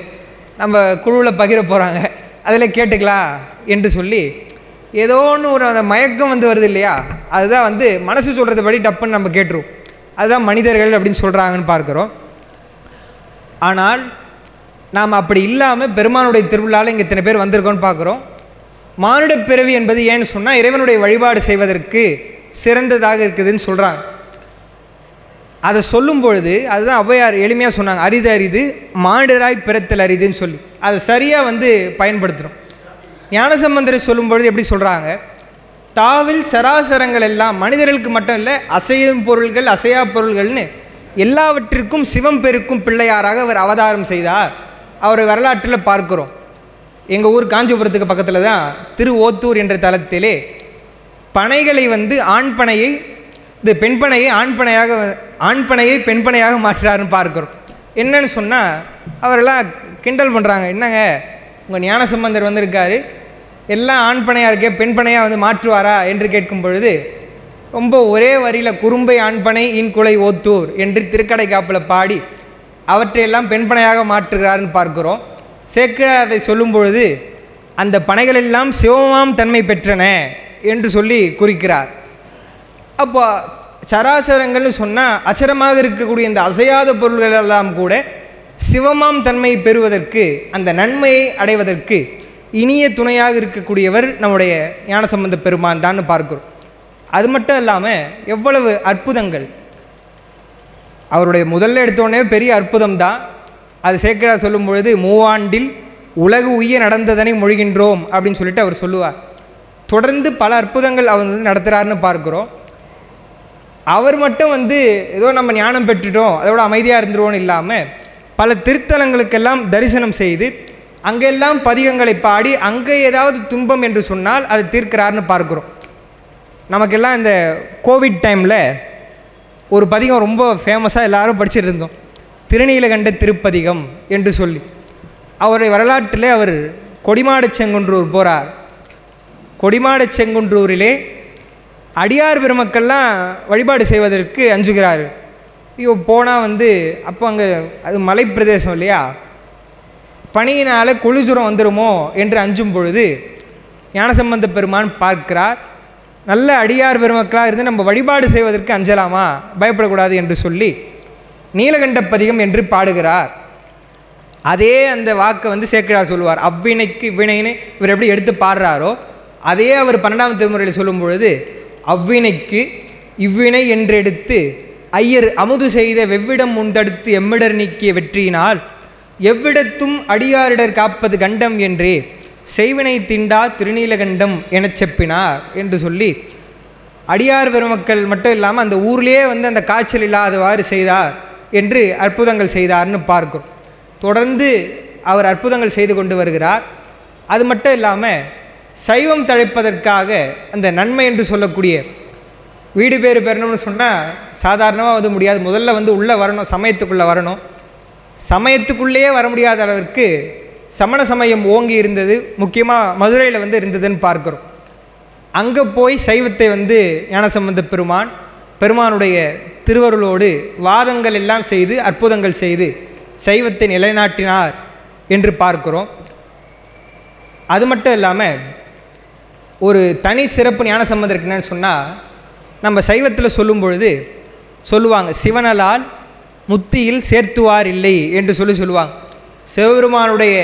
நம்ம குழுவில் பகிர போகிறாங்க, அதில் கேட்டுக்கலாம் என்று சொல்லி ஏதோ ஒன்று ஒரு அந்த மயக்கம் வருது இல்லையா? அதுதான் மனசு சொல்கிறத படி டப்புன்னு நம்ம கேட்டுருவோம். அதுதான் மனிதர்கள் அப்படின்னு சொல்கிறாங்கன்னு பார்க்குறோம். ஆனால் நாம் அப்படி இல்லாமல் பெருமானுடைய திருவிழாவில் இங்கே இத்தனை பேர் வந்திருக்கோன்னு பார்க்குறோம். மானுட பிறவி என்பது ஏன்னு சொன்னால் இறைவனுடைய வழிபாடு செய்வதற்கு சிறந்ததாக இருக்குதுன்னு சொல்கிறாங்க. அதை சொல்லும் பொழுது அதுதான் ஔவையார் எளிமையாக சொன்னாங்க, அரிது அரிது மானிடராய் பிறத்தல் அரிதுன்னு சொல்லி அதை சரியாக பயன்படுத்துகிறோம். ஞானசம்பந்தரை சொல்லும் பொழுது எப்படி சொல்கிறாங்க, தாவில் சராசரங்கள் எல்லாம் மனிதர்களுக்கு மட்டும் இல்லை, அசையும் பொருள்கள் அசையா பொருள்கள்னு எல்லாவற்றிற்கும் சிவம் பெருக்கும் பிள்ளையாராக அவர் அவதாரம் செய்தார். அவரை வரலாற்றில் பார்க்கிறோம். எங்கள் ஊர் காஞ்சிபுரத்துக்கு பக்கத்தில் தான் திரு ஓத்தூர் என்ற தலத்திலே பனைகளை ஆண் பனையை இந்த பெண்பனையை ஆண்பனையை பெண்பனையாக மாற்றுறாருன்னு பார்க்குறோம். என்னன்னு சொன்னால் அவரெல்லாம் கிண்டல் பண்ணுறாங்க, என்னங்க உங்கள் ஞானசம்பந்தர் வந்திருக்காரு, எல்லாம் ஆண்பனையாக இருக்கே பெண்பனையாக மாற்றுவாரா என்று கேட்கும் பொழுது ரொம்ப ஒரே வரியில் குறும்பை ஆண்பனை இன்குலை ஓத்தூர் என்று திருக்கடை காப்பில் பாடி அவற்றையெல்லாம் பெண்பனையாக மாற்றுகிறார்னு பார்க்கிறோம். சேக்கிழார் அதை சொல்லும் பொழுது அந்த பனைகள் எல்லாம் சிவமாம் தன்மை பெற்றன என்று சொல்லி குறிக்கிறார். அப்போ சராசரங்கள்னு சொன்னால் அச்சரமாக இருக்கக்கூடிய இந்த அசையாத பொருள்கள் எல்லாம் கூட சிவமாம் தன்மை பெறுவதற்கு, அந்த நன்மையை அடைவதற்கு இனிய துணையாக இருக்கக்கூடியவர் நம்முடைய ஞானசம்பந்த பெருமான் தான் பார்க்கிறோம். அது மட்டும் இல்லாமல் எவ்வளவு அற்புதங்கள் அவருடைய முதல்ல எடுத்தோடனே பெரிய அற்புதம் தான். அது சேக்கிழார் சொல்லும் பொழுது மூவாண்டில் உலகு உய்ய நடந்ததனை மொழிகின்றோம் அப்படின்னு சொல்லிட்டு அவர் சொல்லுவார். தொடர்ந்து பல அற்புதங்கள் அவர் நடத்துகிறாருன்னு பார்க்குறோம். அவர் மட்டும் ஏதோ நம்ம ஞானம் பெற்றுட்டோம் அதோட அமைதியாக இருந்துருவோன்னு இல்லாமல் பல திருத்தலங்களுக்கெல்லாம் தரிசனம் செய்து அங்கெல்லாம் பதிகங்களை பாடி அங்கே ஏதாவது துன்பம் என்று சொன்னால் அதை தீர்க்கிறார்னு பார்க்குறோம். நமக்கெல்லாம் இந்த கோவிட் டைமில் ஒரு பதிகம் ரொம்ப ஃபேமஸாக எல்லாரும் படிச்சுட்டு இருந்தோம், திருநீலகண்ட திருப்பதிகம் என்று சொல்லி. அவருடைய வரலாற்றிலே அவர் கொடிமாடச் செங்குன்றூர் போகிறார். கொடிமாடச் செங்குன்றூரிலே அடியார் பெருமக்கள்லாம் வழிபாடு செய்வதற்கு அஞ்சுகிறார். ஐயோ போனால் அப்போ அங்கே அது மலை பிரதேசம் இல்லையா, பனியினால் குளிர்ஜுரம் வந்துடுமோ என்று அஞ்சும் பொழுது ஞானசம்பந்த பெருமான் பார்க்கிறார், நல்ல அடியார் பெருமக்களாக இருந்து நம்ம வழிபாடு செய்வதற்கு அஞ்சலாமா, பயப்படக்கூடாது என்று சொல்லி நீலகண்ட பதிகம் என்று பாடுகிறார். அதே அந்த வாக்கை சேக்கிழார் சொல்லுவார். அவ்வினைக்கு இவ்வினைன்னு இவர் எப்படி எடுத்து பாடுறாரோ அதே அவர் 12ஆம் திருமுறையில் சொல்லும் பொழுது அவ்வினைக்கு இவ்வினை என்றெடுத்து ஐயர் அமுது செய்த வெவ்விடம் முந்தடுத்து எம்மிடர் நீக்கிய வெற்றியினால் எவ்விடத்தும் அடியாரிடர் காப்பது கண்டம் என்றே செய்வினை திண்டா திருநீலகண்டம் எனச் செப்பினார் என்று சொல்லி அடியார் பெருமக்கள் மட்டும் இல்லாமல் அந்த ஊர்லேயே அந்த காய்ச்சல் இல்லாதவாறு செய்தார் என்று அற்புதங்கள் செய்தார்னு பார்க்கிறோம். தொடர்ந்து அவர் அற்புதங்கள் செய்து கொண்டு வருகிறார். அது மட்டும் இல்லாமல் சைவம் தழைப்பதற்காக அந்த நன்மை என்று சொல்லக்கூடிய வீடு பேர் பெறணும்னு சொன்னால் சாதாரணமாக முடியாது. முதல்ல உள்ளே வரணும், சமயத்துக்குள்ளே வரணும். சமயத்துக்குள்ளேயே வர முடியாத அளவிற்கு சமண சமயம் ஓங்கி இருந்தது, முக்கியமாக மதுரையில் இருந்ததுன்னு பார்க்குறோம். அங்கே போய் சைவத்தை ஞானசம்பந்த பெருமானுடைய திருவருளோடு வாதங்கள் எல்லாம் செய்து அற்புதங்கள் செய்து சைவத்தை நிலைநாட்டினார் என்று பார்க்கிறோம். அது மட்டும் இல்லாமல் ஒரு தனி சிறப்பு ஞானசம்பந்தருக்கு என்னன்னு சொன்னால், நம்ம சைவத்தில் சொல்லும் பொழுது சொல்லுவாங்க, சிவனலால் முத்தியில் சேர்த்துவார் இல்லை என்று சொல்லுவாங்க. சிவபெருமானுடைய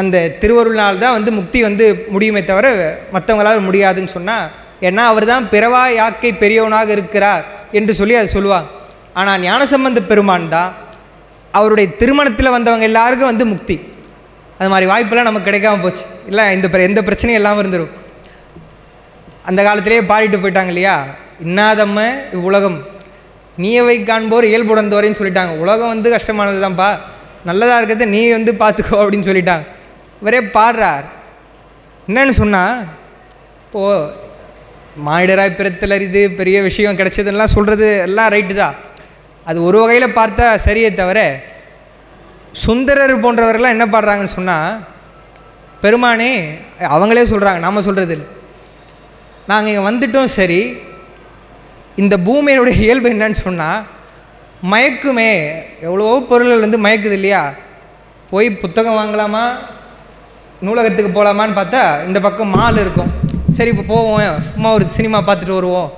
அந்த திருவருளால் தான் வந்து முக்தி வந்து முடியுமே தவிர மற்றவங்களால் முடியாதுன்னு சொன்னால், ஏன்னா அவர் தான் பிறவா யாக்கை பெரியவனாக இருக்கிறார் என்று சொல்லி அதை சொல்லுவாங்க. ஆனால் ஞானசம்பந்த பெருமான் தான் அவருடைய திருமணத்தில் வந்தவங்க எல்லாருக்கும் வந்து முக்தி. அது மாதிரி வாய்ப்பெல்லாம் நமக்கு கிடைக்காம போச்சு. இல்லை எந்த பிரச்சனையும் இல்லாமல் இருந்துடும். அந்த காலத்திலேயே பாடிட்டு போயிட்டாங்க இல்லையா, இன்னாதம்ம இவ்வுலகம் நீயவை காண்போர் இயல்புடந்தோரைன்னு சொல்லிட்டாங்க. உலகம் வந்து கஷ்டமானது தான்ப்பா, நல்லதாக இருக்கிறத நீ வந்து பார்த்துக்கோ அப்படின்னு சொல்லிட்டாங்க. இவரே பாடுறார். என்னன்னு சொன்னால், இப்போது மானிடராய் பிறத்தல் அரிது, பெரிய விஷயம் கிடைச்சதுலாம் சொல்கிறது எல்லாம் ரைட்டு தான். அது ஒரு வகையில் பார்த்தா சரியே தவிர, சுந்தரர் போன்றவர்கள்லாம் என்ன பாடுறாங்கன்னு சொன்னால், பெருமானே அவங்களே சொல்கிறாங்க, நாம் சொல்கிறது இல்லை, நாங்கள் இங்கே வந்துட்டோம் சரி, இந்த பூமியினுடைய இயல்பு என்னன்னு சொன்னால் மயக்குமே, எவ்வளவோ பொருள்கள் வந்து மயக்குது இல்லையா. போய் புத்தகம் வாங்கலாமா, நூலகத்துக்கு போகலாமான்னு பார்த்தா இந்த பக்கம் மால் இருக்கும். சரி இப்போ போவோம், சும்மா ஒரு சினிமா பார்த்துட்டு வருவோம்,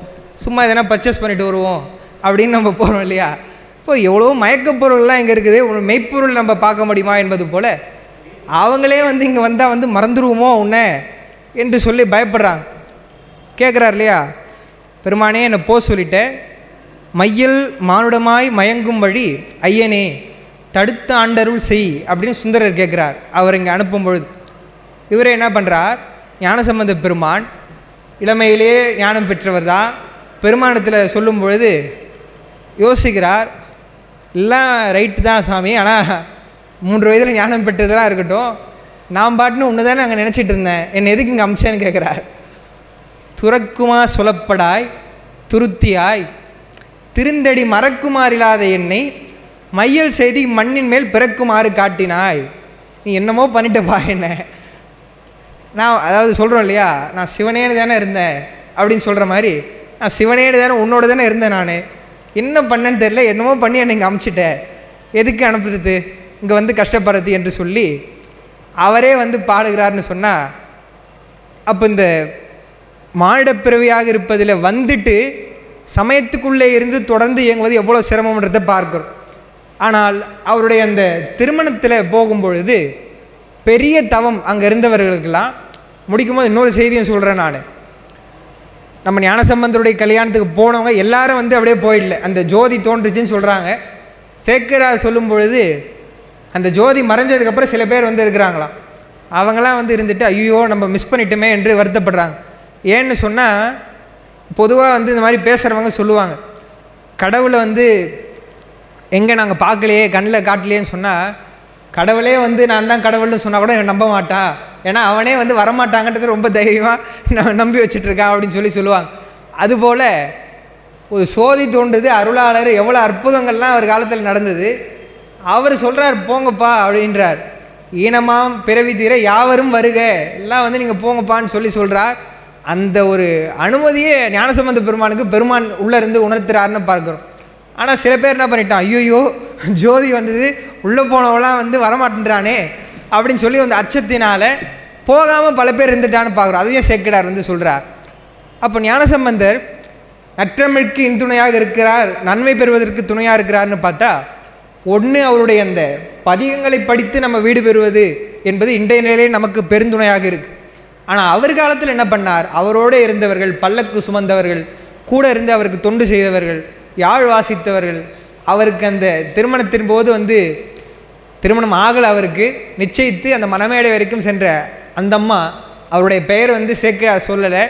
சும்மா எதனா பர்ச்சேஸ் பண்ணிட்டு வருவோம் அப்படின்னு நம்ம போகிறோம் இல்லையா. இப்போ எவ்வளோ மயக்க பொருள்லாம் இங்கே இருக்குது, ஒரு மெய்ப்பொருள் நம்ம பார்க்க முடியுமா என்பது போல் அவங்களே வந்து இங்கே வந்தால் வந்து மறந்துடுவோமோ உன்னை என்று சொல்லி பயப்படுறாங்க. கேட்குறார் இல்லையா, பெருமானே என்னை போ சொல்லிட்டேன், மையல் மானுடமாய் மயங்கும் வழி ஐயனே தடுத்து ஆண்டருள் செய் அப்படின்னு சுந்தரர் கேட்குறார். அவர் இங்கே அனுப்பும் பொழுது இவரே என்ன பண்ணுறார், ஞானசம்பந்த பெருமான் இளமையிலே ஞானம் பெற்றவர் தான். பெருமானத்தில் சொல்லும் பொழுது யோசிக்கிறார், எல்லாம் ரைட்டு தான் சாமி, ஆனால் 3 வயதில் ஞானம் பெற்றதெல்லாம் இருக்கட்டும், நான் பாட்டுன்னு ஒன்று தானே அங்கே நினச்சிட்டு இருந்தேன், என்னை எதுக்கு இங்கே அமிச்சேன்னு கேட்குறார். துறக்குமா சொல்லப்படாய் துருத்தியாய் திருந்தடி மறக்குமாறில்லாத என்னை மையல் செய்தி மண்ணின் மேல் பிறக்குமாறு காட்டினாய். நீ என்னமோ பண்ணிட்டப்பா என்ன. நான் அதாவது சொல்கிறோம் இல்லையா, நான் சிவனேன்னு தானே இருந்தேன் அப்படின்னு சொல்கிற மாதிரி, நான் சிவனேன்னு தானே உன்னோட தானே இருந்தேன், நான் என்ன பண்ணேன்னு தெரில, என்னமோ பண்ணி என்னை இங்கே அமுச்சிட்டேன், எதுக்கு அனுப்புறது, இங்கே வந்து கஷ்டப்படுறது என்று சொல்லி அவரே வந்து பாடுகிறார்னு சொன்னால், அப்போ இந்த மானிடப்பிறவியாக இருப்பதில் வந்துட்டு சமயத்துக்குள்ளே இருந்து தொடர்ந்து இயங்குவது எவ்வளோ சிரமன்றதை பார்க்கிறோம். ஆனால் அவருடைய அந்த திருமணத்தில் போகும்பொழுது பெரிய தவம் அங்கே இருந்தவர்களுக்கெல்லாம் முடிக்கும்போது இன்னொரு செய்தியும் சொல்கிறேன் நான். நம்ம ஞானசம்பந்தருடைய கல்யாணத்துக்கு போனவங்க எல்லாரும் வந்து அப்படியே போயிடல, அந்த ஜோதி தோன்றுச்சுன்னு சொல்கிறாங்க. சேக்கிரார் சொல்லும் பொழுது அந்த ஜோதி மறைஞ்சதுக்கப்புறம் சில பேர் வந்து இருக்கிறாங்களாம். அவங்களாம் வந்து இருந்துட்டு ஐயோ நம்ம மிஸ் பண்ணிட்டோமே என்று வருத்தப்படுறாங்க. ஏன்னு சொன்னால், பொதுவாக வந்து இந்த மாதிரி பேசுகிறவங்க சொல்லுவாங்க, கடவுளை வந்து எங்கே நாங்கள் பார்க்கலையே கண்ணில் காட்டலையேன்னு சொன்னால், கடவுளே வந்து நான் தான் கடவுள்னு சொன்னால் கூட நம்ப மாட்டான், ஏன்னா அவனே வந்து வரமாட்டாங்கன்றது ரொம்ப தைரியமாக நம்பி வச்சுட்ருக்கான் அப்படின்னு சொல்லுவாங்க. அதுபோல் ஒரு சோதி தோன்றுது அருளாளர், எவ்வளோ அற்புதங்கள்லாம் அவர் காலத்தில் நடந்தது. அவர் சொல்கிறார் போங்கப்பா அப்படின்றார். ஈனமாம் பிறவி தீர யாவரும் வருக, எல்லாம் வந்து நீங்கள் போங்கப்பான்னு சொல்கிறார். அந்த ஒரு அனுமதியே ஞானசம்பந்த பெருமானுக்கு பெருமான் உள்ளே இருந்து உணர்த்துறாருன்னு பார்க்குறோம். ஆனால் சில பேர் என்ன பண்ணிட்டான், ஐயோயோ ஜோதி வந்தது உள்ளே போனவெல்லாம் வந்து வரமாட்டேன்றானே அப்படின்னு சொல்லி வந்து அச்சத்தினால் போகாமல் பல பேர் இருந்துட்டான்னு பார்க்குறோம். அதையும் சேக்கிடார் வந்து சொல்கிறார். அப்போ ஞானசம்பந்தர் நற்றமிழ்க்கு இன்துணையாக இருக்கிறார், நன்மை பெறுவதற்கு துணையாக இருக்கிறார்னு பார்த்தா, ஒன்று அவருடைய அந்த பதிகங்களை படித்து நம்ம வீடு பெறுவது என்பது இன்றைய நிலையிலே நமக்கு பெருந்துணையாக இருக்குது. ஆனால் அவர் காலத்தில் என்ன பண்ணார், அவரோடு இருந்தவர்கள், பல்லக்கு சுமந்தவர்கள், கூட இருந்து அவருக்கு தொண்டு செய்தவர்கள், யாழ் வாசித்தவர்கள், அவருக்கு அந்த திருமணத்தின் போது வந்து திருமணம் ஆகலை, அவருக்கு நிச்சயித்து அந்த மணமேடை வரைக்கும் சென்ற அந்த அம்மா, அவருடைய பெயர் வந்து சேர்க்க சொல்லலை,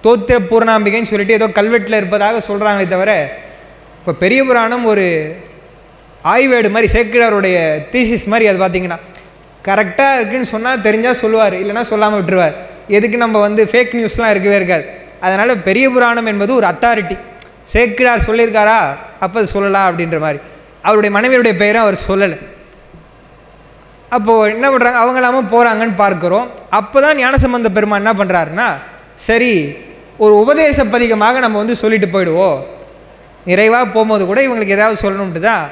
தோத்திர பூர்ணாம்பிகைன்னு சொல்லிட்டு ஏதோ கல்வெட்டில் இருப்பதாக சொல்கிறாங்களே தவிர, இப்போ பெரிய புராணம் ஒரு ஆய்வேடு மாதிரி, சேக்கிழாருடைய தீசிஸ் மாதிரி அது பார்த்திங்கன்னா கரெக்டாக இருக்குதுன்னு சொன்னால் தெரிஞ்சால் சொல்லுவார், இல்லைனா சொல்லாமல் விட்டுருவார். எதுக்கு நம்ம வந்து ஃபேக் நியூஸ்லாம் இருக்கவே இருக்காது. அதனால் பெரிய புராணம் என்பது ஒரு அத்தாரிட்டி, சேக்கிழார் சொல்லியிருக்காரா அப்போ அது சொல்லலாம் அப்படின்ற மாதிரி. அவருடைய மனைவியுடைய பெயரும் அவர் சொல்லலை. அப்போது என்ன பண்ணுறாங்க, அவங்களாமல் போகிறாங்கன்னு பார்க்குறோம். அப்போ தான் ஞானசம்பந்த பெருமான் என்ன பண்ணுறாருன்னா, சரி ஒரு உபதேச பதிகமாக நம்ம வந்து சொல்லிட்டு போயிடுவோம், நிறைவாக போகும்போது கூட இவங்களுக்கு ஏதாவது சொல்லணும்ட்டு தான்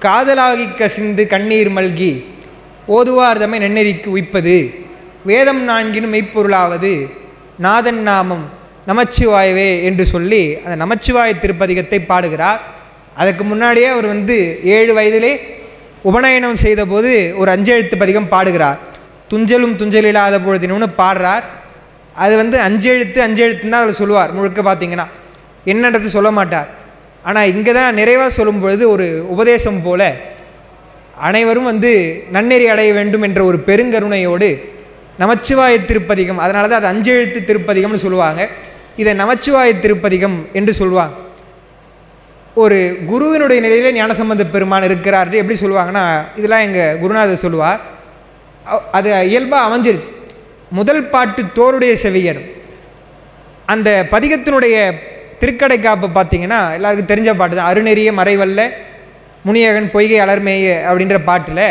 காதலாகி கசிந்து கண்ணீர் மல்கி ஓதுவார் தம்மை நன்னெறிக்கு உய்ப்பது வேதம் 4 மெய்ப்பொருளாவது நாதன் நாமம் நமச்சிவாயவே என்று சொல்லி அந்த நமச்சிவாய திருப்பதிகத்தை பாடுகிறார். அதுக்கு முன்னாடியே அவர் வந்து 7 வயதிலே உபநயனம் செய்த போது ஒரு 5 எழுத்து பதிகம் பாடுகிறார். துஞ்சலும் துஞ்சல் இல்லாத பொழுதினும்னு பாடுறார். அது வந்து 5 எழுத்து 5 எழுத்துன்னு தான் அதில் சொல்லுவார். முழுக்க பார்த்தீங்கன்னா என்னன்றது சொல்ல மாட்டார். ஆனால் இங்கே தான் நிறைவாக சொல்லும் பொழுது ஒரு உபதேசம் போல அனைவரும் வந்து நன்னெறி அடைய வேண்டும் என்ற ஒரு பெருங்கருணையோடு நமச்சிவாய திருப்பதிகம், அதனால தான் அது 5 எழுத்து திருப்பதிகம்னு சொல்லுவாங்க. இதை நமச்சிவாய திருப்பதிகம் என்று சொல்லுவாங்க. ஒரு குருவினுடைய நிலையில் ஞானசம்பந்த பெருமான் இருக்கிறார் எப்படி சொல்லுவாங்கன்னா, இதெல்லாம் எங்கள் குருநாதர் சொல்லுவார். அது இயல்பாக அமைஞ்சிருச்சு. முதல் பாட்டு தோருடைய செவியர், அந்த பதிகத்தினுடைய திருக்கடை காப்பு பார்த்தீங்கன்னா எல்லாருக்கும் தெரிஞ்ச பாட்டு தான். அருநெறிய மறைவல்ல முனியகன் பொய்கை அலர்மேய அப்படின்ற பாட்டில்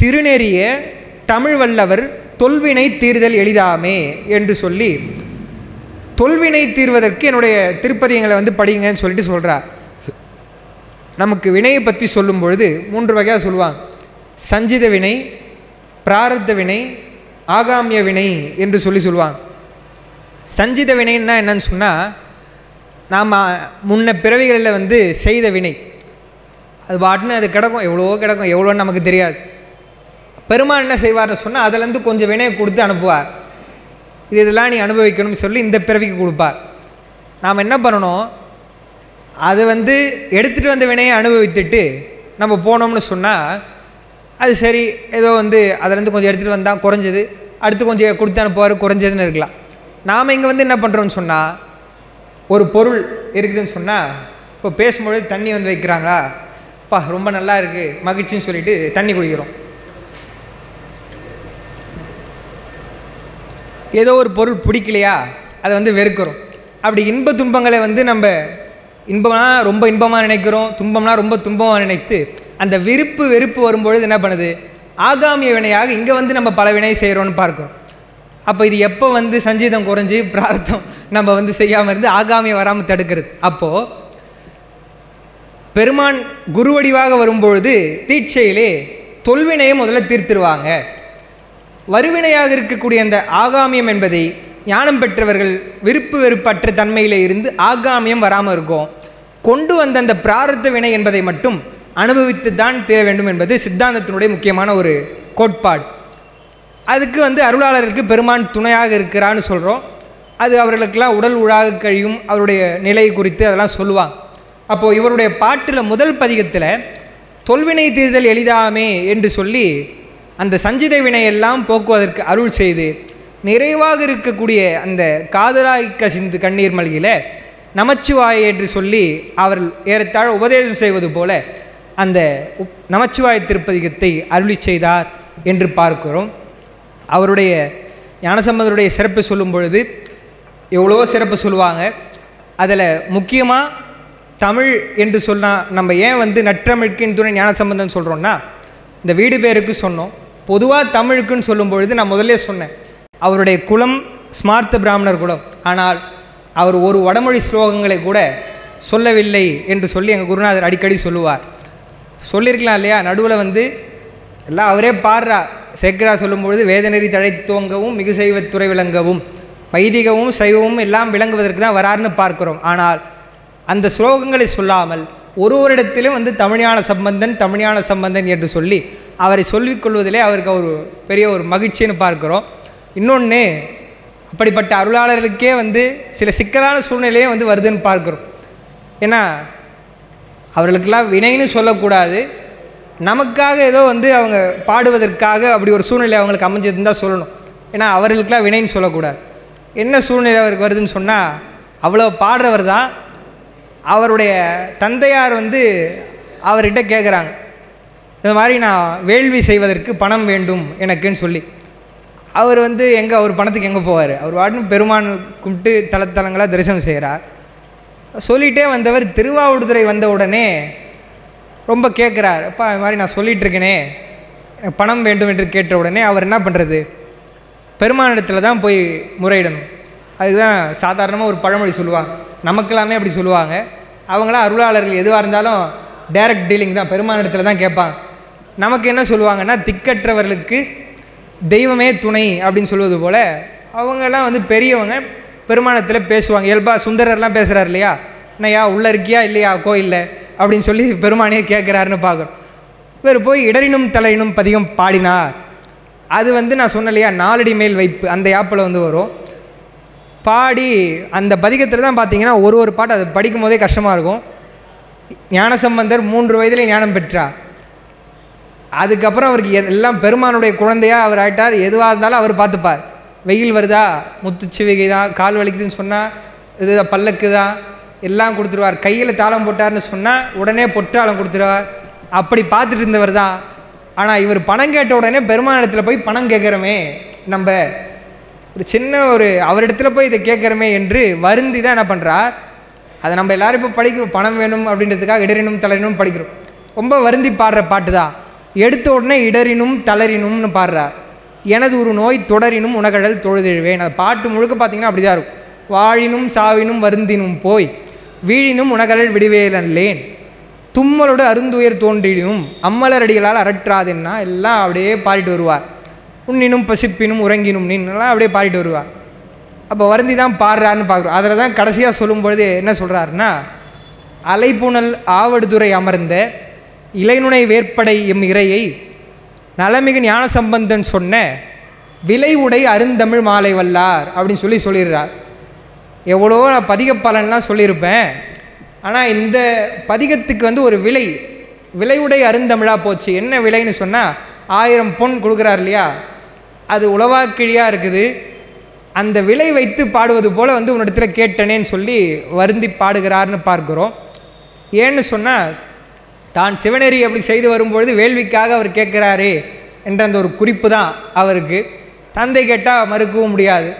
திருநெறிய தமிழ் வல்லவர் தொல்வினை தீர்தல் எளிதாமே என்று சொல்லி தொல்வினை தீர்வதற்கு என்னுடைய திருப்பதியங்களை வந்து படிங்கன்னு சொல்லிட்டு சொல்கிறார். நமக்கு வினையை பற்றி சொல்லும் பொழுது 3 வகையாக சொல்லுவாங்க. சஞ்சித வினை, பிராரத்த வினை, ஆகாமிய வினை என்று சொல்லுவாங்க. சஞ்சித வினைன்னா என்னன்னு சொன்னால், நாம் முன்ன பிறவிகளில் வந்து செய்த வினை அது பாட்டுன்னு அது கிடக்கும், எவ்வளோன்னு நமக்கு தெரியாது. பெருமான் என்ன செய்வார்னு சொன்னால் அதிலேருந்து கொஞ்சம் வினையை கொடுத்து அனுப்புவார். இதெல்லாம் நீ அனுபவிக்கணும்னு சொல்லி இந்த பிறவிக்கு கொடுப்பார். நாம் என்ன பண்ணணும், அது வந்து எடுத்துகிட்டு வந்த வினையை அனுபவித்துட்டு நம்ம போனோம்னு சொன்னால் அது சரி, ஏதோ வந்து அதிலேருந்து கொஞ்சம் எடுத்துகிட்டு வந்தால் குறைஞ்சது, அடுத்து கொஞ்சம் கொடுத்து அனுப்புவார், குறைஞ்சதுன்னு இருக்கலாம். நாம் இங்கே வந்து என்ன பண்ணுறோன்னு சொன்னால், ஒரு பொருள் இருக்குதுன்னு சொன்னால், இப்போ பேசும்பொழுது தண்ணி வந்து வைக்கிறாங்களா, அப்பா ரொம்ப நல்லா இருக்குது மகிழ்ச்சின்னு சொல்லிட்டு தண்ணி குடிக்கிறோம். ஏதோ ஒரு பொருள் பிடிக்கலையா அதை வந்து வெறுக்கிறோம். அப்படி இன்ப துன்பங்களை வந்து நம்ம இன்பம்னா ரொம்ப இன்பமாக நினைக்கிறோம், துன்பம்னா ரொம்ப துன்பமாக நினைத்து அந்த விருப்பு வெறுப்பு வரும்பொழுது என்ன பண்ணுது, ஆகாமிய வினையாக இங்கே வந்து நம்ம பல வினை செய்கிறோன்னு பார்க்குறோம். அப்போ இது எப்போ வந்து சஞ்சீதம் குறைஞ்சி பிரார்த்தம் நம்ம வந்து செய்யாமல் இருந்து ஆகாமிய வராமல் தடுக்கிறது. அப்போது பெருமான் குருவடிவாக வரும்பொழுது தீட்சையிலே தொல்வினையை முதல்ல தீர்த்துருவாங்க. வருவினையாக இருக்கக்கூடிய அந்த ஆகாமியம் என்பதை ஞானம் பெற்றவர்கள் விருப்பு வெறுப்பற்ற தன்மையிலே இருந்து ஆகாமியம் வராமல் இருக்கும். கொண்டு வந்த அந்த பிராரத்த வினை என்பதை மட்டும் அனுபவித்து தான் தீர வேண்டும் என்பது சித்தாந்தத்தினுடைய முக்கியமான ஒரு கோட்பாடு. அதுக்கு வந்து அருளாளருக்கு பெருமான் துணையாக இருக்கிறான்னு சொல்கிறோம். அது அவர்களுக்கெல்லாம் உடல் உழாக கழியும் அவருடைய நிலை குறித்து அதெல்லாம் சொல்லுவாங்க. அப்போது இவருடைய பாட்டில் முதல் பதிகத்தில் தொல்வினை தீர்தல் எளிதாமே என்று சொல்லி அந்த சஞ்சித வினையெல்லாம் போக்குவதற்கு அருள் செய்து நிறைவாக இருக்கக்கூடிய அந்த காதலாய் கசிந்து கண்ணீர் மல்கியில் நமச்சிவாய் என்று சொல்லி அவர் ஏறத்தாழ உபதேசம் செய்வது போல அந்த நமச்சிவாய் திருப்பதிகத்தை அருளி செய்தார் என்று பார்க்கிறோம். அவருடைய ஞானசம்பந்தருடைய சிறப்பு சொல்லும் பொழுது எவ்வளோ சிறப்பு சொல்லுவாங்க. அதில் முக்கியமாக தமிழ் என்று சொன்னால் நம்ம ஏன் வந்து நற்றமிழ்க்கின் துணை ஞானசம்பந்தம் சொல்கிறோன்னா, இந்த வீடு பேருக்கு சொன்னோம். பொதுவாக தமிழுக்குன்னு சொல்லும் பொழுது நான் முதல்ல சொன்னேன், அவருடைய குலம் ஸ்மார்த்த பிராமணர் குலம். ஆனால் அவர் ஒரு வடமொழி ஸ்லோகங்களை கூட சொல்லவில்லை என்று சொல்லி எங்கள் குருநாதர் அடிக்கடி சொல்லுவார். சொல்லியிருக்கலாம் இல்லையா, நடுவில் வந்து எல்லாம் அவரே பாடுறா. சேக்கரா சொல்லும்பொழுது வேதநெறி தழைத்தோங்கவும் மிகு சைவத்துறை விளங்கவும் வைதிகமும் சைவமும் எல்லாம் விளங்குவதற்கு தான் வராருன்னு பார்க்கிறோம். ஆனால் அந்த ஸ்லோகங்களை சொல்லாமல் ஒருவரிடத்திலும் வந்து தமிழ்ஞான சம்பந்தன் என்று சொல்லி அவரை சொல்லிக்கொள்வதிலே அவருக்கு ஒரு பெரிய ஒரு மகிழ்ச்சின்னு பார்க்கிறோம். இன்னொன்று, அப்படிப்பட்ட அருளாளர்களுக்கே வந்து சில சிக்கலான சூழ்நிலையே வந்து வருதுன்னு பார்க்குறோம். ஏன்னா அவர்களுக்கெல்லாம் வினைன்னு சொல்லக்கூடாது, நமக்காக ஏதோ வந்து அவங்க பாடுவதற்காக அப்படி ஒரு சூழ்நிலை அவங்களுக்கு அமைஞ்சதுன்னு தான் சொல்லணும். ஏன்னா அவர்களுக்கெல்லாம் வினைன்னு சொல்லக்கூடாது. என்ன சூழ்நிலை அவருக்கு வருதுன்னு சொன்னால், அவ்வளோ பாடுறவர் தான் அவருடைய தந்தையார் வந்து அவர்கிட்ட கேட்குறாங்க, இந்த மாதிரி நான் வேள்வி செய்வதற்கு பணம் வேண்டும் எனக்குன்னு சொல்லி. அவர் வந்து அவர் பணத்துக்கு எங்கே போவார், அவர் வாட்டும் பெருமான் கும்பிட்டு தலத்தலங்களாக தரிசனம் செய்கிறார். சொல்லிகிட்டே வந்தவர் திருவாவடுதுறை வந்த உடனே ரொம்ப கேட்குறார், அப்பா இது மாதிரி நான் சொல்லிகிட்ருக்கேனே எனக்கு பணம் வேண்டும் என்று கேட்ட உடனே அவர் என்ன பண்ணுறது, பெருமானிடத்தில் தான் போய் முறையிடணும். அதுதான் சாதாரணமாக ஒரு பழமொழி சொல்லுவாங்க, நமக்கெல்லாமே அப்படி சொல்லுவாங்க. அவங்களாம் அருளாளர்கள் எதுவாக இருந்தாலும் டைரக்ட் டீலிங் தான், பெருமானிடத்தில் தான் கேட்பாங்க. நமக்கு என்ன சொல்லுவாங்கன்னா, திக்கற்றவர்களுக்கு தெய்வமே துணை அப்படின்னு சொல்வது போல் அவங்கெல்லாம் வந்து பெரியவங்க பெருமானத்தில் பேசுவாங்க. இயல்பாக சுந்தரர்லாம் பேசுகிறார் இல்லையா, என்னையா உள்ளே இருக்கியா இல்லையா கோயிலில் அப்படின்னு சொல்லி பெருமானே கேட்குறாருன்னு பார்க்குறோம். இவர் போய் இடரினும் தலையினும் பதிகம் பாடினார். அது வந்து நான் சொன்னேன் இல்லையா, நாலடி மேல் வைப்பு அந்த யாப்பில் வந்து வரும். பாடி அந்த பதிகத்தில் தான் பார்த்தீங்கன்னா ஒரு பாட்டு அது படிக்கும் போதே கஷ்டமாக இருக்கும். ஞானசம்பந்தர் 3 வயதிலே ஞானம் பெற்றார். அதுக்கப்புறம் அவருக்கு எல்லாம் பெருமானுடைய குழந்தையாக அவர் ஆகிட்டார். எதுவாக இருந்தாலும் அவர் பார்த்துப்பார். வெயில் வருதா, முத்துச்சிவிகை தான், கால் வலிக்குதுன்னு சொன்னால் இது பல்லக்கு தான், எல்லாம் கொடுத்துருவார். கையில் தாளம் போட்டார்னு சொன்னால் உடனே பொற்றாளம் கொடுத்துருவார். அப்படி பார்த்துட்டு இருந்தவர் தான். ஆனால் இவர் பணம் கேட்ட உடனே பெருமானிடத்தில் போய் பணம் கேட்குறோமே, நம்ம ஒரு சின்ன அவரிடத்துல போய் இதை கேட்குறோமே என்று வருந்தி தான் என்ன பண்ணுறார். அதை நம்ம எல்லோரும் இப்போ படிக்கிறோம், பணம் வேணும் அப்படின்றதுக்காக இடறினும் தளரினும் படிக்கிறோம். ரொம்ப வருந்தி பாடுற பாட்டு தான். எடுத்த உடனே இடறினும் தளரினும்னு பாடுறார். எனது ஒரு நோய் தொடரினும் உனகழல் தொழுதெழுவேன். அந்த பாட்டு முழுக்க பார்த்தீங்கன்னா அப்படி தான் இருக்கும். வாழினும் சாவினும் வருந்தினும் போய் வீழினும் உனகழல் விடுவேலேன், தும்மலோடு அருந்துயர் தோன்றினும் அம்மலரடிகளால் அரற்றாதுன்னா எல்லாம் அப்படியே பாடிட்டு வருவார். உண்ணினும் பசிப்பினும் உறங்கினும் நின்னுலாம் அப்படியே பாடிட்டு வருவார். அப்போ வருந்தி தான் பாடுறாருன்னு பார்க்குறோம். அதில் தான் கடைசியாக சொல்லும்பொழுது என்ன சொல்கிறாருன்னா, அலைப்புணல் ஆவடுதுறை அமர்ந்த இளைநுனை வேற்படை எம் இறையை நலமிகு ஞான சம்பந்தன் சொன்ன விலை உடை அருந்தமிழ் மாலை வல்லார் அப்படின்னு சொல்லிடுறார். எவ்வளோ நான் பதிக பலன்லாம் சொல்லியிருப்பேன். ஆனால் இந்த பதிகத்துக்கு வந்து ஒரு விலையுடை அருந்தமிழாக போச்சு. என்ன விலைன்னு சொன்னால் 1000 பொன் கொடுக்குறார் இல்லையா, அது உளவாக்கிழியாக இருக்குது. அந்த விலை வைத்து பாடுவது போல் வந்து உன்னிடத்துல கேட்டனேன்னு சொல்லி வருந்தி பாடுகிறார்னு பார்க்குறோம். ஏன்னு சொன்னால் தான் சிவநெறி அப்படி செய்து வரும்பொழுது வேள்விக்காக அவர் கேட்குறாரே என்ற அந்த ஒரு குறிப்பு தான் அவருக்கு. தந்தை கேட்டால் மறுக்கவும் முடியாது.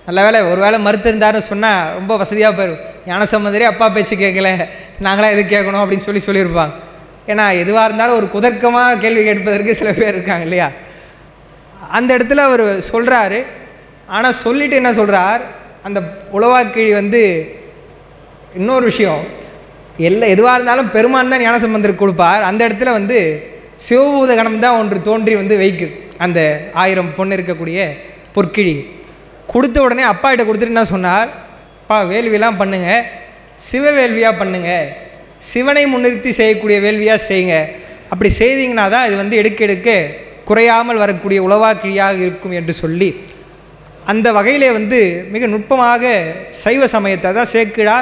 நல்ல வேலை, ஒரு வேளை மறுத்திருந்தாருன்னு சொன்னால் ரொம்ப வசதியாக போயிடும். ஞானசம்பந்தரே அப்பா பேச்சு கேட்கல, நாங்களாம் எது கேட்கணும் அப்படின்னு சொல்லியிருப்பாங்க. ஏன்னா எதுவாக இருந்தாலும் ஒரு குதர்க்கமாக கேள்வி கேட்பதற்கு சில பேர் இருக்காங்க இல்லையா. அந்த இடத்துல அவர் சொல்கிறாரு. ஆனால் சொல்லிவிட்டு என்ன சொல்கிறார், அந்த உளவாக்கிழி வந்து இன்னொரு விஷயம், எதுவாக இருந்தாலும் பெருமான் தான் ஞானசம்பந்தருக்கு கொடுப்பார். அந்த இடத்துல வந்து சிவபூத கணம் தான் ஒன்று தோன்றி வந்து வைக்குது. அந்த 1000 பொண்ணு இருக்கக்கூடிய பொற்கிழி கொடுத்த உடனே அப்பா கிட்ட கொடுத்துட்டு என்ன சொன்னார், அப்பா வேள்வியெல்லாம் பண்ணுங்கள், சிவ வேள்வியாக பண்ணுங்கள், சிவனை முன்னிறுத்தி செய்யக்கூடிய வேள்வியாக செய்யுங்க. அப்படி செய்தீங்கன்னா தான் இது வந்து எடுக்க குறையாமல் வரக்கூடிய உளவாக்கிழியாக இருக்கும் என்று சொல்லி அந்த வகையிலே வந்து மிக நுட்பமாக சைவ சமயத்தை தான் சேக்கிழா